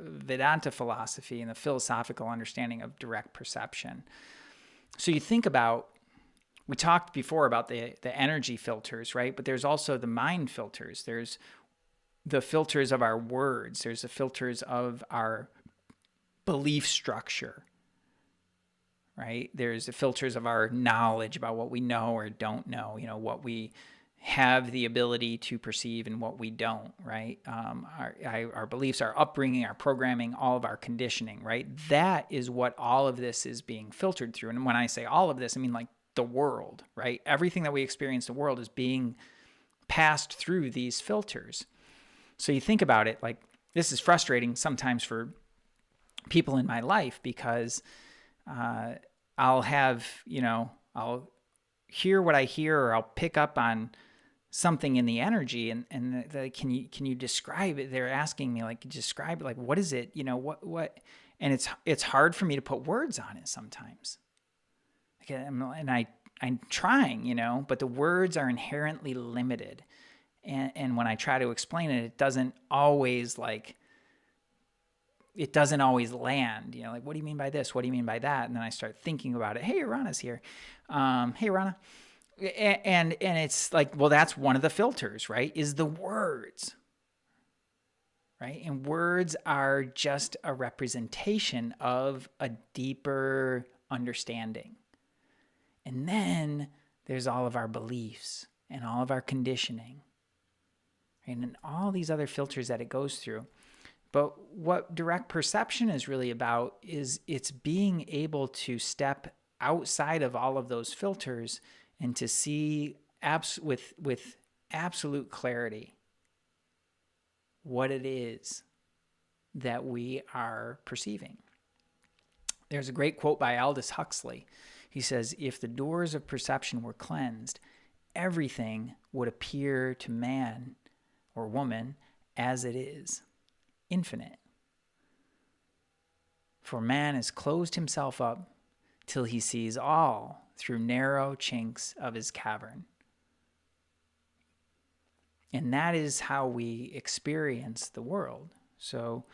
Vedanta philosophy and the philosophical understanding of direct perception. So you think about, we talked before about the energy filters, right? But there's also the mind filters. There's the filters of our words. There's the filters of our belief structure, right? There's the filters of our knowledge about what we know or don't know, what we have the ability to perceive and what we don't, right? Our beliefs, our upbringing, our programming, all of our conditioning, right? That is what all of this is being filtered through. And when I say all of this, I mean like the world, right? Everything that we experience in the world is being passed through these filters. So you think about it, like this is frustrating sometimes for people in my life because I'll have, I'll hear what I hear, or I'll pick up on something in the energy, and can you describe it? They're asking me like, describe it, like what is it? What? And it's hard for me to put words on it sometimes. And I'm trying, but the words are inherently limited, and when I try to explain it, it doesn't always land, like, what do you mean by this? What do you mean by that? And then I start thinking about it. Hey, Rana's here. Hey, Rana. And it's like, well, that's one of the filters, right? Is the words, right? And words are just a representation of a deeper understanding. And then there's all of our beliefs and all of our conditioning, right? And all these other filters that it goes through. But what direct perception is really about is it's being able to step outside of all of those filters and to see with absolute clarity what it is that we are perceiving. There's a great quote by Aldous Huxley. He says, if the doors of perception were cleansed, everything would appear to man or woman as it is. infinite. For man has closed himself up till he sees all through narrow chinks of his cavern. And that is how we experience the world. So,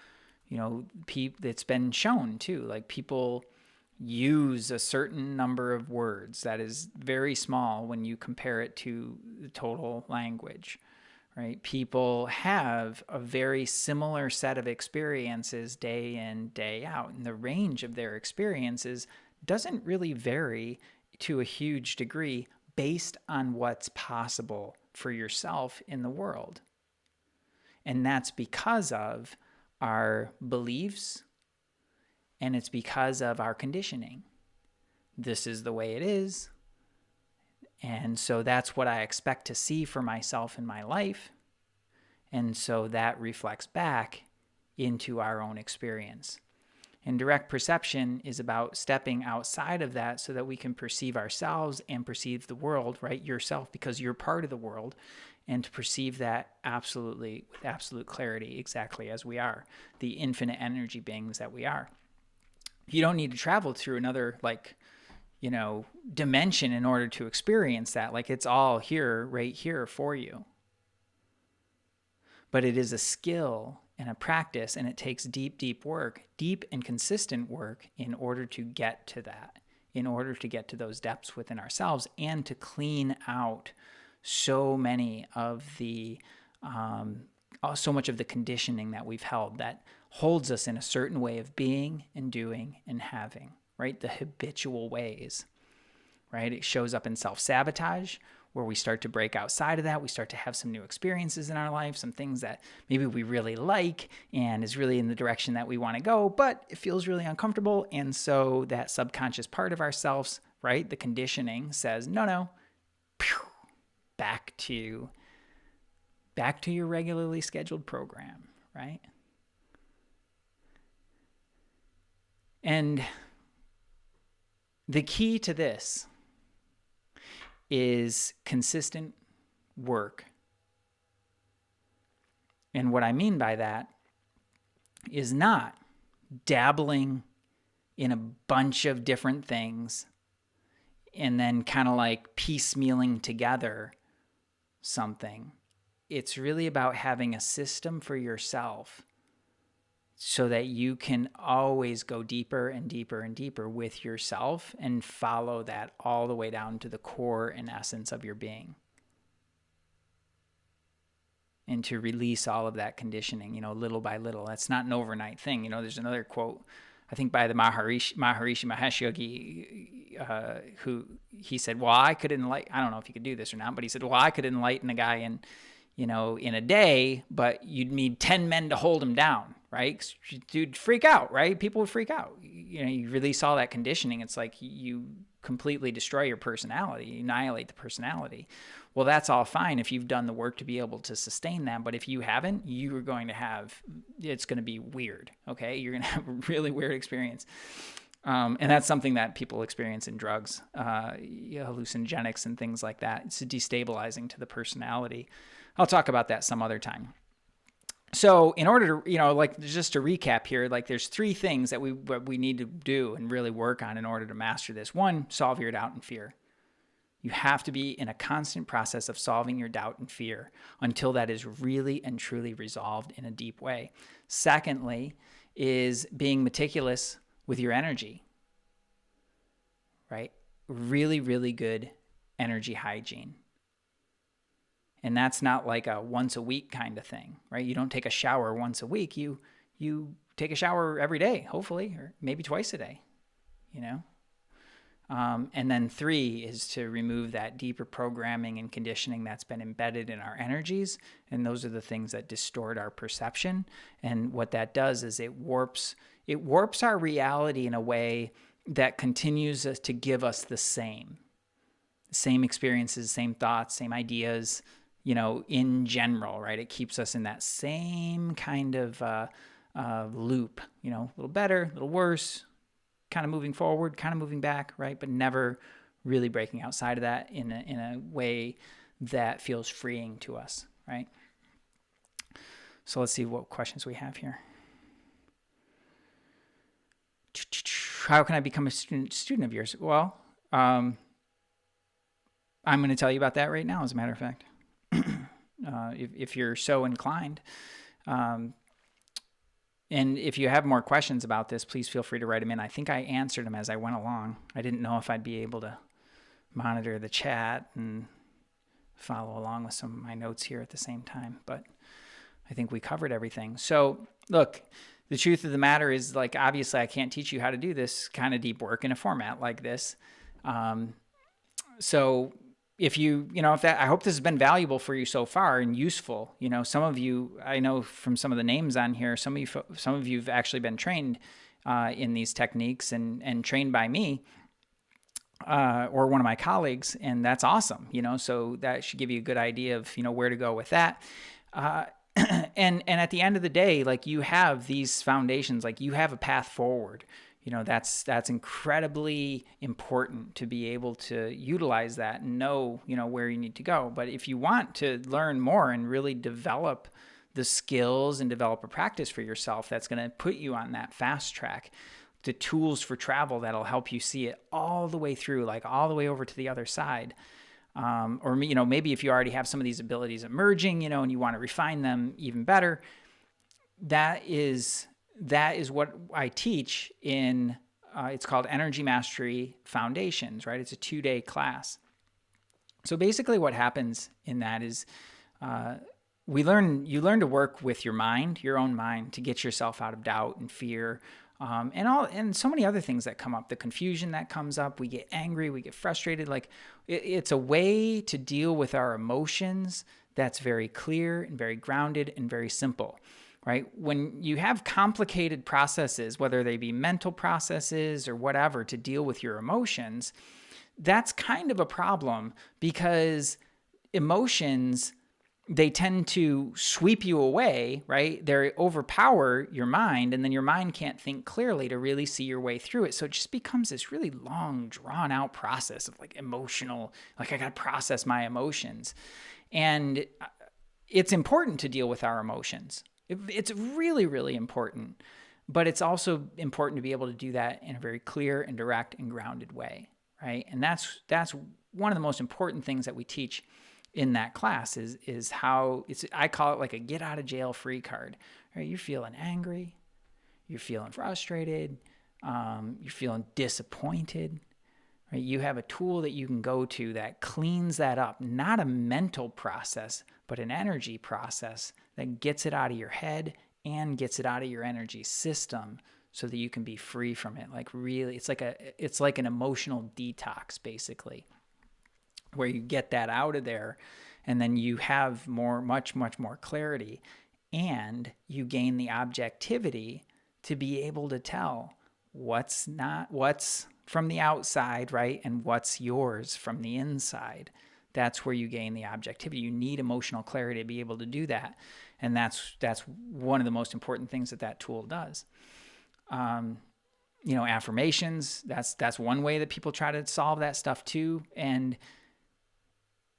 it's been shown too, like people use a certain number of words that is very small when you compare it to the total language, right? People have a very similar set of experiences day in, day out, and the range of their experiences doesn't really vary to a huge degree based on what's possible for yourself in the world. And that's because of our beliefs, and it's because of our conditioning. This is the way it is. And so that's what I expect to see for myself in my life. And so that reflects back into our own experience. And direct perception is about stepping outside of that so that we can perceive ourselves and perceive the world, right? Yourself, because you're part of the world, and to perceive that absolutely, with absolute clarity, exactly as we are, the infinite energy beings that we are. You don't need to travel through another, dimension in order to experience that. Like, it's all here, right here for you. But it is a skill and a practice, and it takes deep, deep work, deep and consistent work in order to get to that, in order to get to those depths within ourselves and to clean out so many of the, so much of the conditioning that we've held that holds us in a certain way of being and doing and having, right? The habitual ways, right? It shows up in self-sabotage, where we start to break outside of that. We start to have some new experiences in our life, some things that maybe we really like and is really in the direction that we want to go, but it feels really uncomfortable. And so that subconscious part of ourselves, right? The conditioning says, no, back to your regularly scheduled program, right? And the key to this is consistent work. And what I mean by that is not dabbling in a bunch of different things and then kind of like piecemealing together something. It's really about having a system for yourself so that you can always go deeper and deeper and deeper with yourself and follow that all the way down to the core and essence of your being. And to release all of that conditioning, little by little. That's not an overnight thing. There's another quote, I think by the Maharishi Mahesh Yogi, who he said, well, I could enlighten, I don't know if he could do this or not, but he said, well, I could enlighten a guy in a day, but you'd need 10 men to hold him down, right? Dude, freak out, right? People would freak out. You release all that conditioning. It's like you completely destroy your personality, you annihilate the personality. Well, that's all fine if you've done the work to be able to sustain that. But if you haven't, it's going to be weird, okay? You're going to have a really weird experience. And that's something that people experience in drugs, hallucinogenics and things like that. It's destabilizing to the personality. I'll talk about that some other time. So in order to, just to recap here, there's three things that we need to do and really work on in order to master this. One, solve your doubt and fear. You have to be in a constant process of solving your doubt and fear until that is really and truly resolved in a deep way. Secondly, is being meticulous with your energy, right? Really, really good energy hygiene. And that's not like a once a week kind of thing, right? You don't take a shower once a week. You take a shower every day, hopefully, or maybe twice a day, And then 3 is to remove that deeper programming and conditioning that's been embedded in our energies. And those are the things that distort our perception. And what that does is it warps our reality in a way that continues to give us the same experiences, same thoughts, same ideas, in general, right? It keeps us in that same kind of loop, a little better, a little worse, kind of moving forward, kind of moving back, right? But never really breaking outside of that in a way that feels freeing to us, right? So let's see what questions we have here. How can I become a student of yours? Well, I'm going to tell you about that right now, as a matter of fact. If you're so inclined. And if you have more questions about this, please feel free to write them in. I think I answered them as I went along. I didn't know if I'd be able to monitor the chat and follow along with some of my notes here at the same time, but I think we covered everything. So look, the truth of the matter is, like, obviously I can't teach you how to do this kind of deep work in a format like this. So if I hope this has been valuable for you so far and useful. Some of you, I know from some of the names on here, some of you've actually been trained in these techniques and trained by me or one of my colleagues, and that's awesome. So that should give you a good idea of where to go with that. And at the end of the day, like, you have these foundations, like you have a path forward. That's incredibly important to be able to utilize that and know, where you need to go. But if you want to learn more and really develop the skills and develop a practice for yourself, that's going to put you on that fast track, the tools for travel that'll help you see it all the way through, like all the way over to the other side. Or maybe if you already have some of these abilities emerging, and you want to refine them even better, that is what I teach in, it's called Energy Mastery Foundations, right? It's a 2-day class. So basically what happens in that is you learn to work with your mind, your own mind, to get yourself out of doubt and fear, and so many other things that come up, the confusion that comes up. We get angry, we get frustrated. Like, it's a way to deal with our emotions that's very clear and very grounded and very simple. Right? When you have complicated processes, whether they be mental processes or whatever, to deal with your emotions, that's kind of a problem, because emotions, they tend to sweep you away, right? They overpower your mind, and then your mind can't think clearly to really see your way through it. So it just becomes this really long, drawn out process of like emotional, like, I got to process my emotions. And it's important to deal with our emotions. It's really, really important, but it's also important to be able to do that in a very clear and direct and grounded way, right? And that's one of the most important things that we teach in that class is how I call it like a get out of jail free card, right? You're feeling angry, you're feeling frustrated, you're feeling disappointed, right? You have a tool that you can go to that cleans that up, not a mental process, but an energy process that gets it out of your head and gets it out of your energy system, so that you can be free from it. Like, really, it's like an emotional detox, basically, where you get that out of there, and then you have much more clarity, and you gain the objectivity to be able to tell what's from the outside, right? And what's yours from the inside. That's where you gain the objectivity. You need emotional clarity to be able to do that. And that's one of the most important things that tool does. Affirmations, that's one way that people try to solve that stuff too. And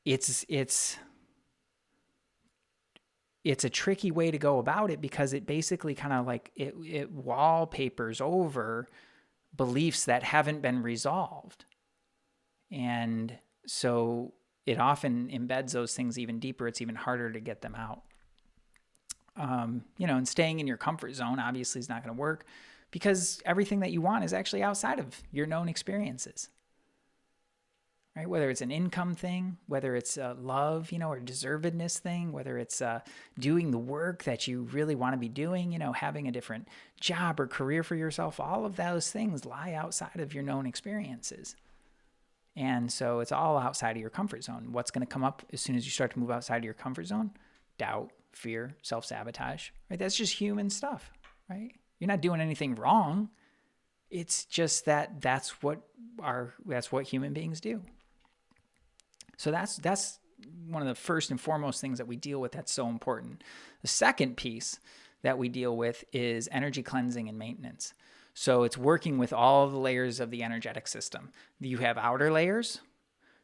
it's a tricky way to go about it, because it basically kind of like it wallpapers over beliefs that haven't been resolved. And so it often embeds those things even deeper. It's even harder to get them out. And staying in your comfort zone obviously is not going to work, because everything that you want is actually outside of your known experiences, right? Whether it's an income thing, whether it's a love, or deservedness thing, whether it's doing the work that you really want to be doing, having a different job or career for yourself, all of those things lie outside of your known experiences. And so it's all outside of your comfort zone. What's going to come up as soon as you start to move outside of your comfort zone? Doubt, fear, self-sabotage, right? That's just human stuff, right? You're not doing anything wrong. It's just that's what human beings do. So that's one of the first and foremost things that we deal with that's so important. The second piece that we deal with is energy cleansing and maintenance. So it's working with all the layers of the energetic system. You have outer layers,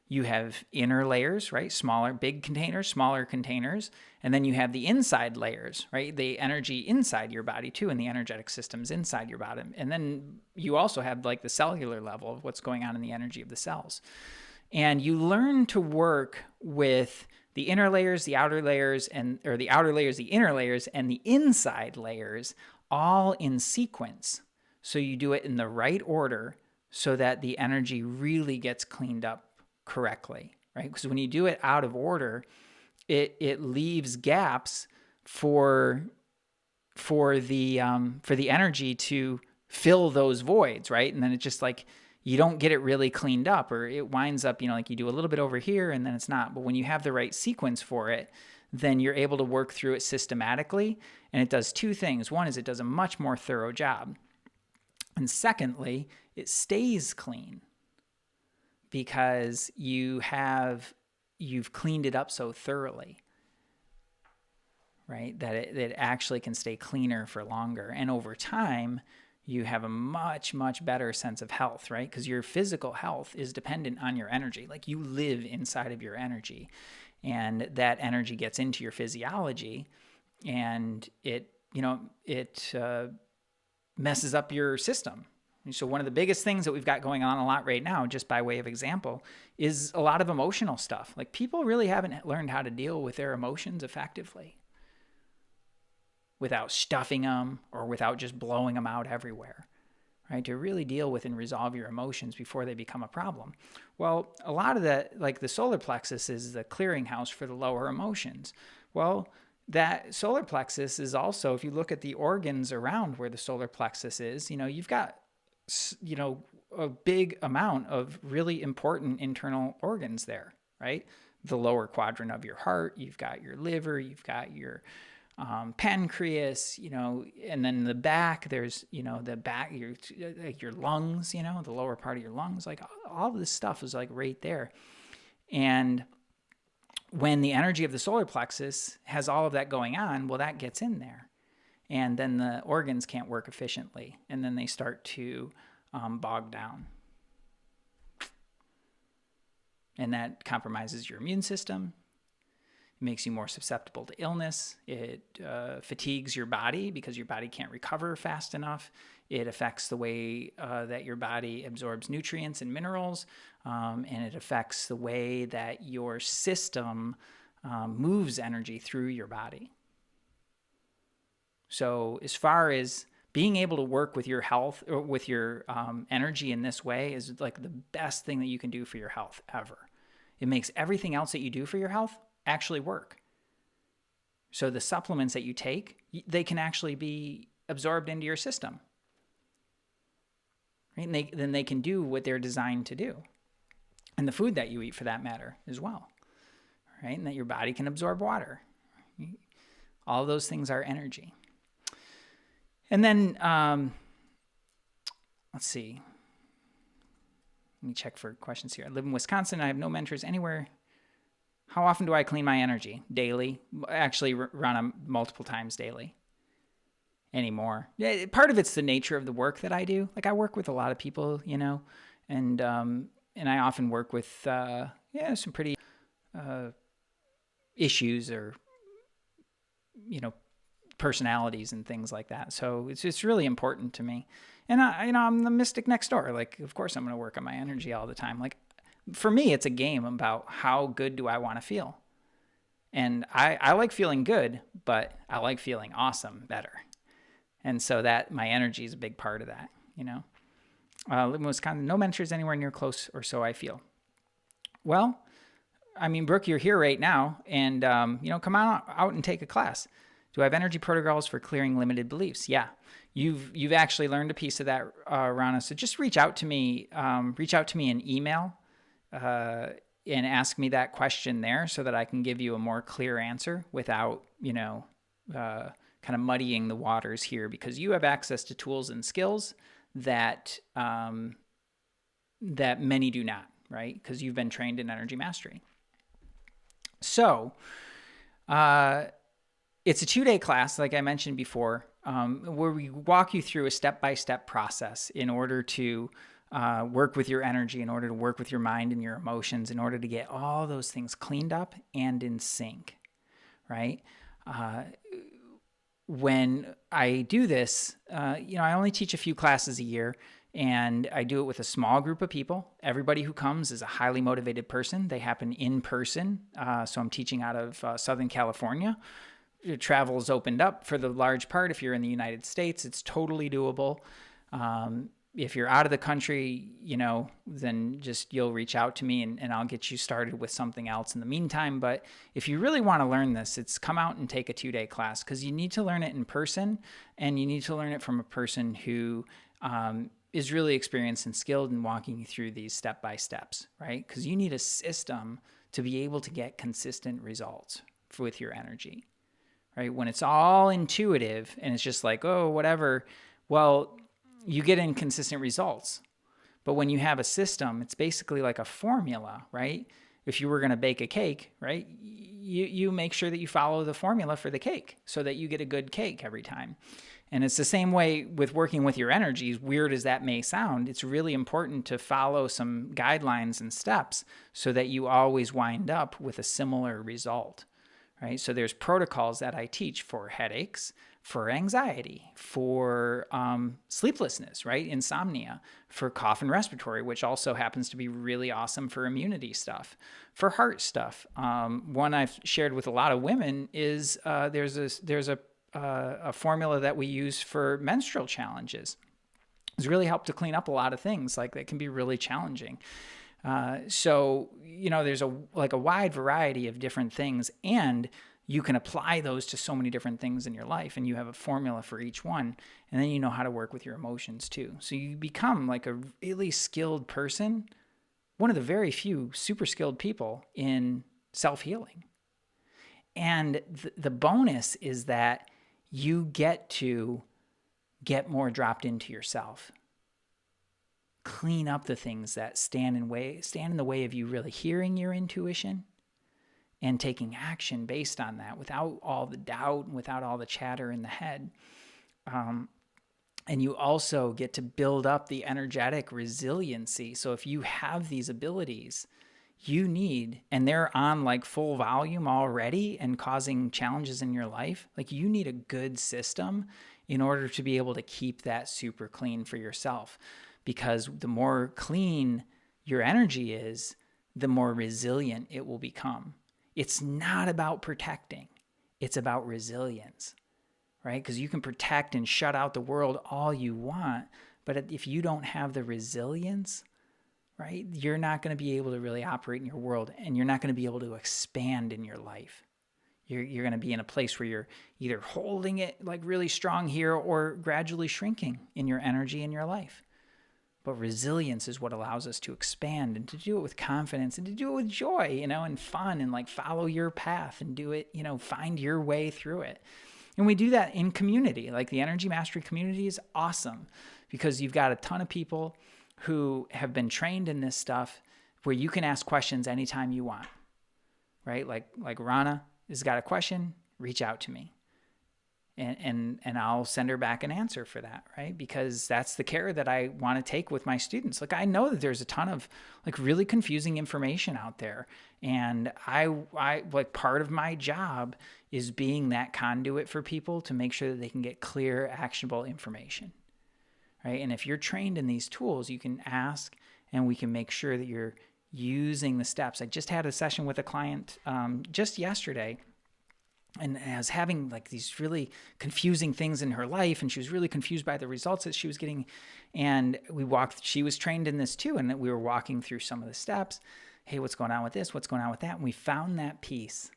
you have inner layers, right? Smaller, big containers, smaller containers. And then you have the inside layers, right? The energy inside your body too, and the energetic systems inside your body. And then you also have like the cellular level of what's going on in the energy of the cells. And you learn to work with the inner layers, the outer layers, or the outer layers, the inner layers, and the inside layers all in sequence. So you do it in the right order so that the energy really gets cleaned up correctly, right? Because when you do it out of order, it leaves gaps for the energy to fill those voids, right? And then it's just like you don't get it really cleaned up, or it winds up, like you do a little bit over here and then it's not. But when you have the right sequence for it, then you're able to work through it systematically. And it does two things. One is it does a much more thorough job. And secondly, it stays clean because you've cleaned it up so thoroughly, right? That it actually can stay cleaner for longer. And over time, you have a much, much better sense of health, right? Because your physical health is dependent on your energy. Like you live inside of your energy, and that energy gets into your physiology, and it messes up your system. So one of the biggest things that we've got going on a lot right now, just by way of example, is a lot of emotional stuff. Like people really haven't learned how to deal with their emotions effectively without stuffing them or without just blowing them out everywhere, right? To really deal with and resolve your emotions before they become a problem. Well, a lot of that, like the solar plexus is the clearinghouse for the lower emotions. Well, that solar plexus is also, if you look at the organs around where the solar plexus is, you've got, a big amount of really important internal organs there, right? The lower quadrant of your heart, you've got your liver, you've got your pancreas, and then the back, there's, the back, your lungs, the lower part of your lungs, like all of this stuff is like right there. And when the energy of the solar plexus has all of that going on, well, that gets in there. And then the organs can't work efficiently. And then they start to bog down. And that compromises your immune system. It makes you more susceptible to illness. It fatigues your body because your body can't recover fast enough. It affects the way that your body absorbs nutrients and minerals. And it affects the way that your system moves energy through your body. So as far as being able to work with your health or with your energy in this way is like the best thing that you can do for your health ever. It makes everything else that you do for your health actually work. So the supplements that you take, they can actually be absorbed into your system. Right? And then they can do what they're designed to do. And the food that you eat for that matter as well. Right? And that your body can absorb water. All those things are energy. And then, let's see. Let me check for questions here. I live in Wisconsin. I have no mentors anywhere. How often do I clean my energy? Daily. Actually, run them multiple times daily. Anymore. Yeah, part of it's the nature of the work that I do. Like I work with a lot of people, and I often work with some pretty issues or personalities and things like that. So it's really important to me. And I'm the mystic next door. Like, of course I'm going to work on my energy all the time. Like for me, it's a game about how good do I want to feel? And I like feeling good, but I like feeling awesome better. And so that my energy is a big part of that, live in Wisconsin, no mentors anywhere near close, or so I feel. Well, I mean, Brooke, you're here right now, and come out and take a class. Do I have energy protocols for clearing limited beliefs? Yeah, you've actually learned a piece of that, Rana. So just reach out to me in email, and ask me that question there, so that I can give you a more clear answer without kind of muddying the waters here, because you have access to tools and skills that that many do not, right? Because you've been trained in energy mastery. So it's a 2-day class, like I mentioned before, where we walk you through a step-by-step process in order to work with your energy, in order to work with your mind and your emotions, in order to get all those things cleaned up and in sync, right? When I do this, I only teach a few classes a year, and I do it with a small group of people. Everybody who comes is a highly motivated person. They happen in person. So I'm teaching out of Southern California. Travel's opened up for the large part. If you're in the United States, it's totally doable. If you're out of the country, then just you'll reach out to me and I'll get you started with something else in the meantime. But if you really want to learn this, it's come out and take a 2-day class, because you need to learn it in person, and you need to learn it from a person who is really experienced and skilled in walking you through these step-by-steps, right? Because you need a system to be able to get consistent results with your energy, right? When it's all intuitive and it's just like, oh, whatever, well, you get inconsistent results. But when you have a system, it's basically like a formula, right? If you were going to bake a cake, right, you make sure that you follow the formula for the cake so that you get a good cake every time. And it's the same way with working with your energies. Weird as that may sound, it's really important to follow some guidelines and steps so that you always wind up with a similar result, right? So there's protocols that I teach for headaches, for anxiety, for sleeplessness, right? Insomnia, for cough and respiratory, which also happens to be really awesome for immunity stuff, for heart stuff. One I've shared with a lot of women is there's a formula that we use for menstrual challenges. It's really helped to clean up a lot of things like that can be really challenging. So there's a wide variety of different things, and you can apply those to so many different things in your life, and you have a formula for each one, and then you know how to work with your emotions too. So you become like a really skilled person, one of the very few super skilled people in self-healing. And the bonus is that you get to get more dropped into yourself. Clean up the things that stand in the way of you really hearing your intuition and taking action based on that without all the doubt and without all the chatter in the head. And you also get to build up the energetic resiliency. So if you have these abilities, and they're on like full volume already and causing challenges in your life, like you need a good system in order to be able to keep that super clean for yourself. Because the more clean your energy is, the more resilient it will become. It's not about protecting. It's about resilience, right? Because you can protect and shut out the world all you want, but if you don't have the resilience, right, you're not going to be able to really operate in your world, and you're not going to be able to expand in your life. You're going to be in a place where you're either holding it like really strong here or gradually shrinking in your energy in your life. But resilience is what allows us to expand and to do it with confidence and to do it with joy, and fun, and like follow your path and do it, find your way through it. And we do that in community. Like the Energy Mastery community is awesome because you've got a ton of people who have been trained in this stuff where you can ask questions anytime you want, right? Like Rana has got a question, reach out to me. And I'll send her back an answer for that, right? Because that's the care that I want to take with my students. Like I know that there's a ton of like really confusing information out there, and I like part of my job is being that conduit for people to make sure that they can get clear, actionable information, right? And if you're trained in these tools, you can ask, and we can make sure that you're using the steps. I just had a session with a client just yesterday. And I was having like these really confusing things in her life, and she was really confused by the results that she was getting. And she was trained in this too, and we were walking through some of the steps. Hey, what's going on with this? What's going on with that? And we found that piece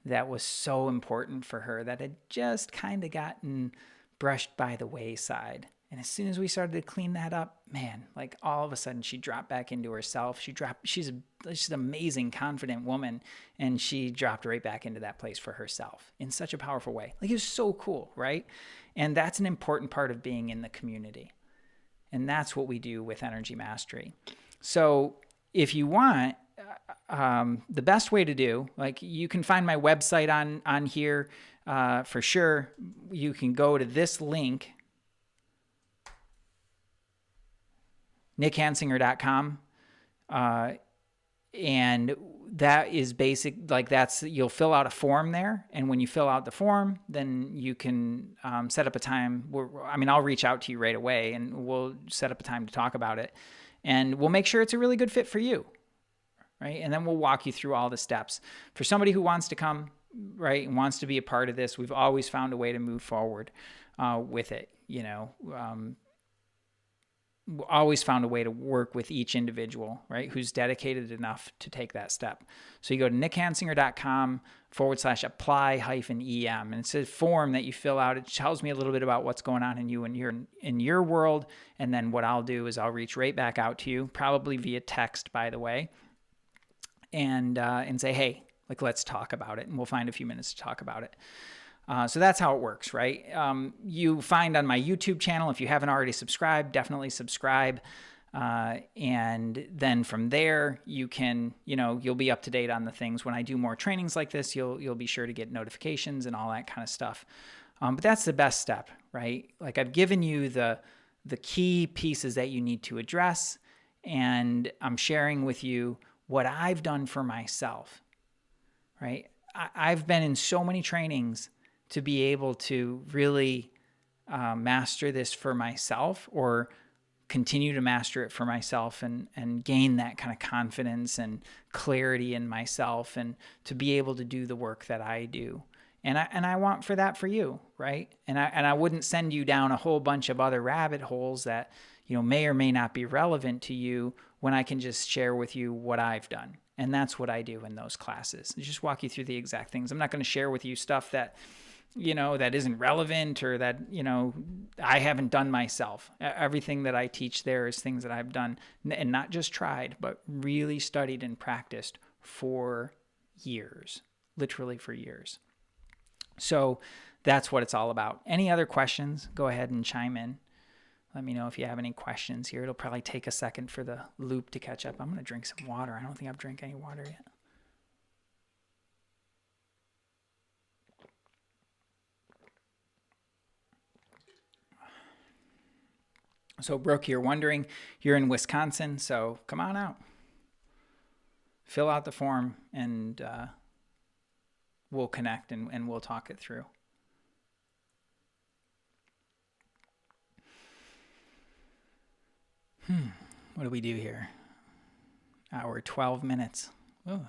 that was so important for her that had just kind of gotten brushed by the wayside. And as soon as we started to clean that up, man, like all of a sudden she dropped back into herself. She's an amazing, confident woman, and she dropped right back into that place for herself in such a powerful way. Like it was so cool, right? And that's an important part of being in the community. And that's what we do with Energy Mastery. So if you want, the best way to do, like you can find my website on here for sure. You can go to this link. nickhansinger.com. And that is basic, like you'll fill out a form there. And when you fill out the form, then you can set up a time I'll reach out to you right away and we'll set up a time to talk about it. And we'll make sure it's a really good fit for you, right? And then we'll walk you through all the steps. For somebody who wants to come, right, and wants to be a part of this, we've always found a way to move forward with it, always found a way to work with each individual, right, who's dedicated enough to take that step. So you go to nickhansinger.com/apply-EM, and it's a form that you fill out. It tells me a little bit about what's going on in you and in your world, and then what I'll do is I'll reach right back out to you, probably via text, by the way, and say, hey, like, let's talk about it, and we'll find a few minutes to talk about it. So that's how it works, right? You find on my YouTube channel, if you haven't already subscribed, definitely subscribe. And then from there, you can, you'll be up to date on the things. When I do more trainings like this, you'll be sure to get notifications and all that kind of stuff. But that's the best step, right? Like, I've given you the key pieces that you need to address, and I'm sharing with you what I've done for myself, right? I've been in so many trainings to be able to really master this for myself, or continue to master it for myself, and gain that kind of confidence and clarity in myself, and to be able to do the work that I do. And I want for that for you, right? And I wouldn't send you down a whole bunch of other rabbit holes that, may or may not be relevant to you, when I can just share with you what I've done. And that's what I do in those classes. I just walk you through the exact things. I'm not going to share with you stuff that, that isn't relevant, or that, I haven't done myself. Everything that I teach there is things that I've done, and not just tried, but really studied and practiced for years, literally for years. So that's what it's all about. Any other questions? Go ahead and chime in. Let me know if you have any questions here. It'll probably take a second for the loop to catch up. I'm going to drink some water. I don't think I've drank any water yet. So, Brooke, you're wondering, you're in Wisconsin, so come on out. Fill out the form, and we'll connect, and we'll talk it through. What do we do here? Hour 12 minutes. Oh,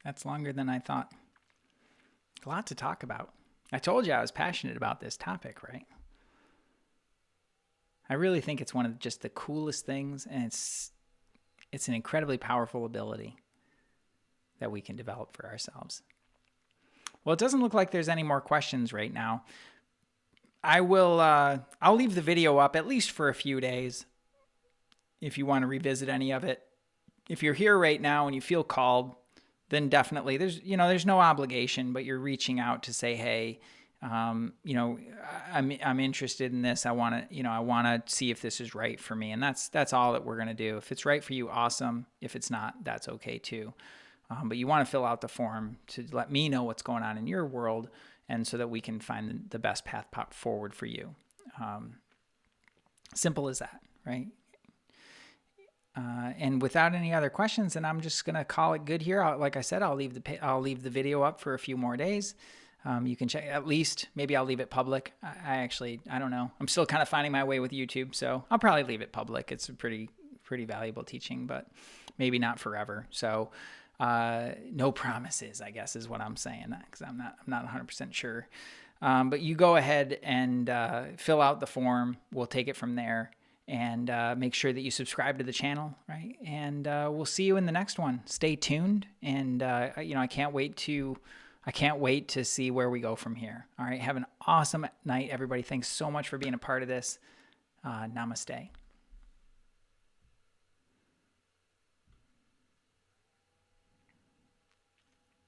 that's longer than I thought. A lot to talk about. I told you I was passionate about this topic, right? I really think it's one of just the coolest things, and it's an incredibly powerful ability that we can develop for ourselves. Well, it doesn't look like there's any more questions right now. I'll leave the video up at least for a few days if you want to revisit any of it. If you're here right now and you feel called, then definitely there's no obligation, but you're reaching out to say, hey, I'm interested in this. I want to see if this is right for me. And that's all that we're going to do. If it's right for you, awesome. If it's not, that's okay too. But you want to fill out the form to let me know what's going on in your world, and so that we can find the best path forward for you. Simple as that, right? And without any other questions, then I'm just going to call it good here. Like I said, I'll leave the video up for a few more days. You can check, at least, maybe I'll leave it public. I don't know. I'm still kind of finding my way with YouTube, so I'll probably leave it public. It's a pretty valuable teaching, but maybe not forever. So no promises, I guess, is what I'm saying, because I'm not 100% sure. But you go ahead and fill out the form. We'll take it from there, and make sure that you subscribe to the channel, right? And we'll see you in the next one. Stay tuned, and I can't wait to see where we go from here. All right, have an awesome night, everybody. Thanks so much for being a part of this. Namaste.